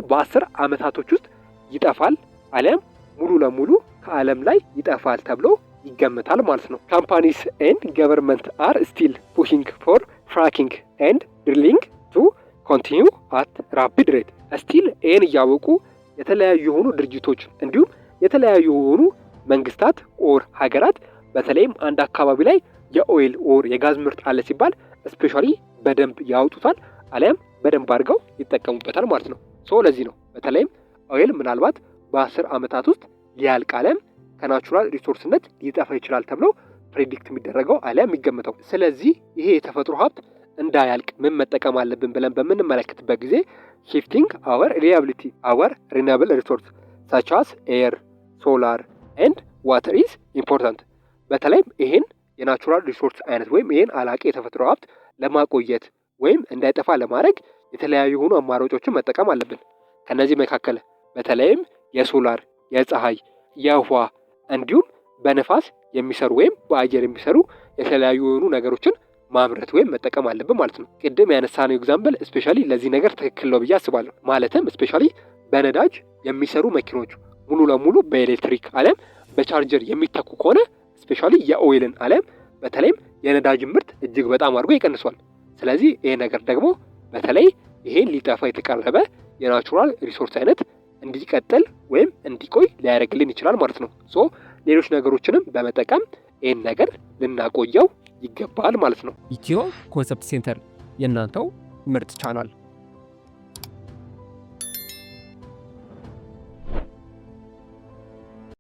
በ10 ዓመታቶች ውስጥ ይጠፋል አሊያም ሙሉ ለሙሉ ከዓለም ላይ ይጠፋል ተብሎ ይገመታል ማለት ነው። ካምፓኒስ ኤንድ ገቨርንመንት አር ስቲል ፑሽንግ ፎር ፍራኪንግ ኤንድ ድሪሊንግ ቱ ኮንቲኒው አት ራፒድ ሬት። ስቲል ይህን እያወቁ የተለያዩ የሆኑ ድርጅቶች እንዲሁም የተለያዩ የሆኑ መንግስታት ኦር ሀገራት በተለይም አንድ አካባቢ ላይ የኦይል ኦር የጋዝ ምርት አለ ሲባል ስፔሻሊ በደንብ ያወጡታል አሊያም በደንብ አድርገው ይጠቀሙበታል ማለት ነው። ለዚህ ነው በተለይም ኦይል ምናልባት በ10 ዓመታት ውስጥ ሊያልቅ አሊያም ከናቹራል ሪሶርስነት ሊጠፋ ይችላል ተብሎ ፕሬዲክት የሚደረገው አሊያም የሚገመተው። ስለዚህ ይሄ የተፈጥሮ ሀብት እንዳያልቅ ምን መጠቀም አለብን ብለን በምንመለከትበት ጊዜ shifting our reliability our renewable resource such as air, solar and water is important። በተለይም ይሄን የናቹራል ሪሶርስ አይነት ወይም ይሄን አላቂ የተፈጥሮ ሀብት ለማቆየት ወይም እንዳይጠፋ ለማድረግ የተለያዩ የሆኑ አማራጮችን መጠቀም አለብን። ከነዚህ መካከል በተለይም የሶላር፣ የፀሐይ፣ የውሃ እንዲሁም በነፋስ የሚሰሩ ወይም በአየር የሚሰሩ የተለያዩ የሆኑ ነገሮችን ማምረት ወይም መጠቀም አለብን ማለት ነው። ቅድም ያነሳነው ኤግዛምፕል ስፔሻሊ ለዚህ ነገር ትክክል ነው ብዬ አስባለሁ። ማለትም ስፔሻሊ በነዳጅ የሚሰሩ መኪኖች ሙሉ ለሙሉ በኤሌክትሪክ አለም በቻርጀር የሚተኩ ከሆነ ስፔሻሊ የኦይልን አለም በተለይም የነዳጅ ምርት እጅግ በጣም አድርጎ ይቀንሷል። ስለዚህ ይሄ ነገር ደግሞ በተለይ ይሄን ሊጠፋ የተቃረበ የናቹራል ሪሶርስ አይነት እንዲቀጥል ወይም እንዲቆይ ሊያደርግልን ይችላል ማለት ነው። ሌሎች ነገሮችንም በመጠቀም ይሄን ነገር ልናቆየው ይገባል ማለት ነው። ኢትዮ ኮንሰፕት ሴንተር የእናንተው ምርጥ ቻናል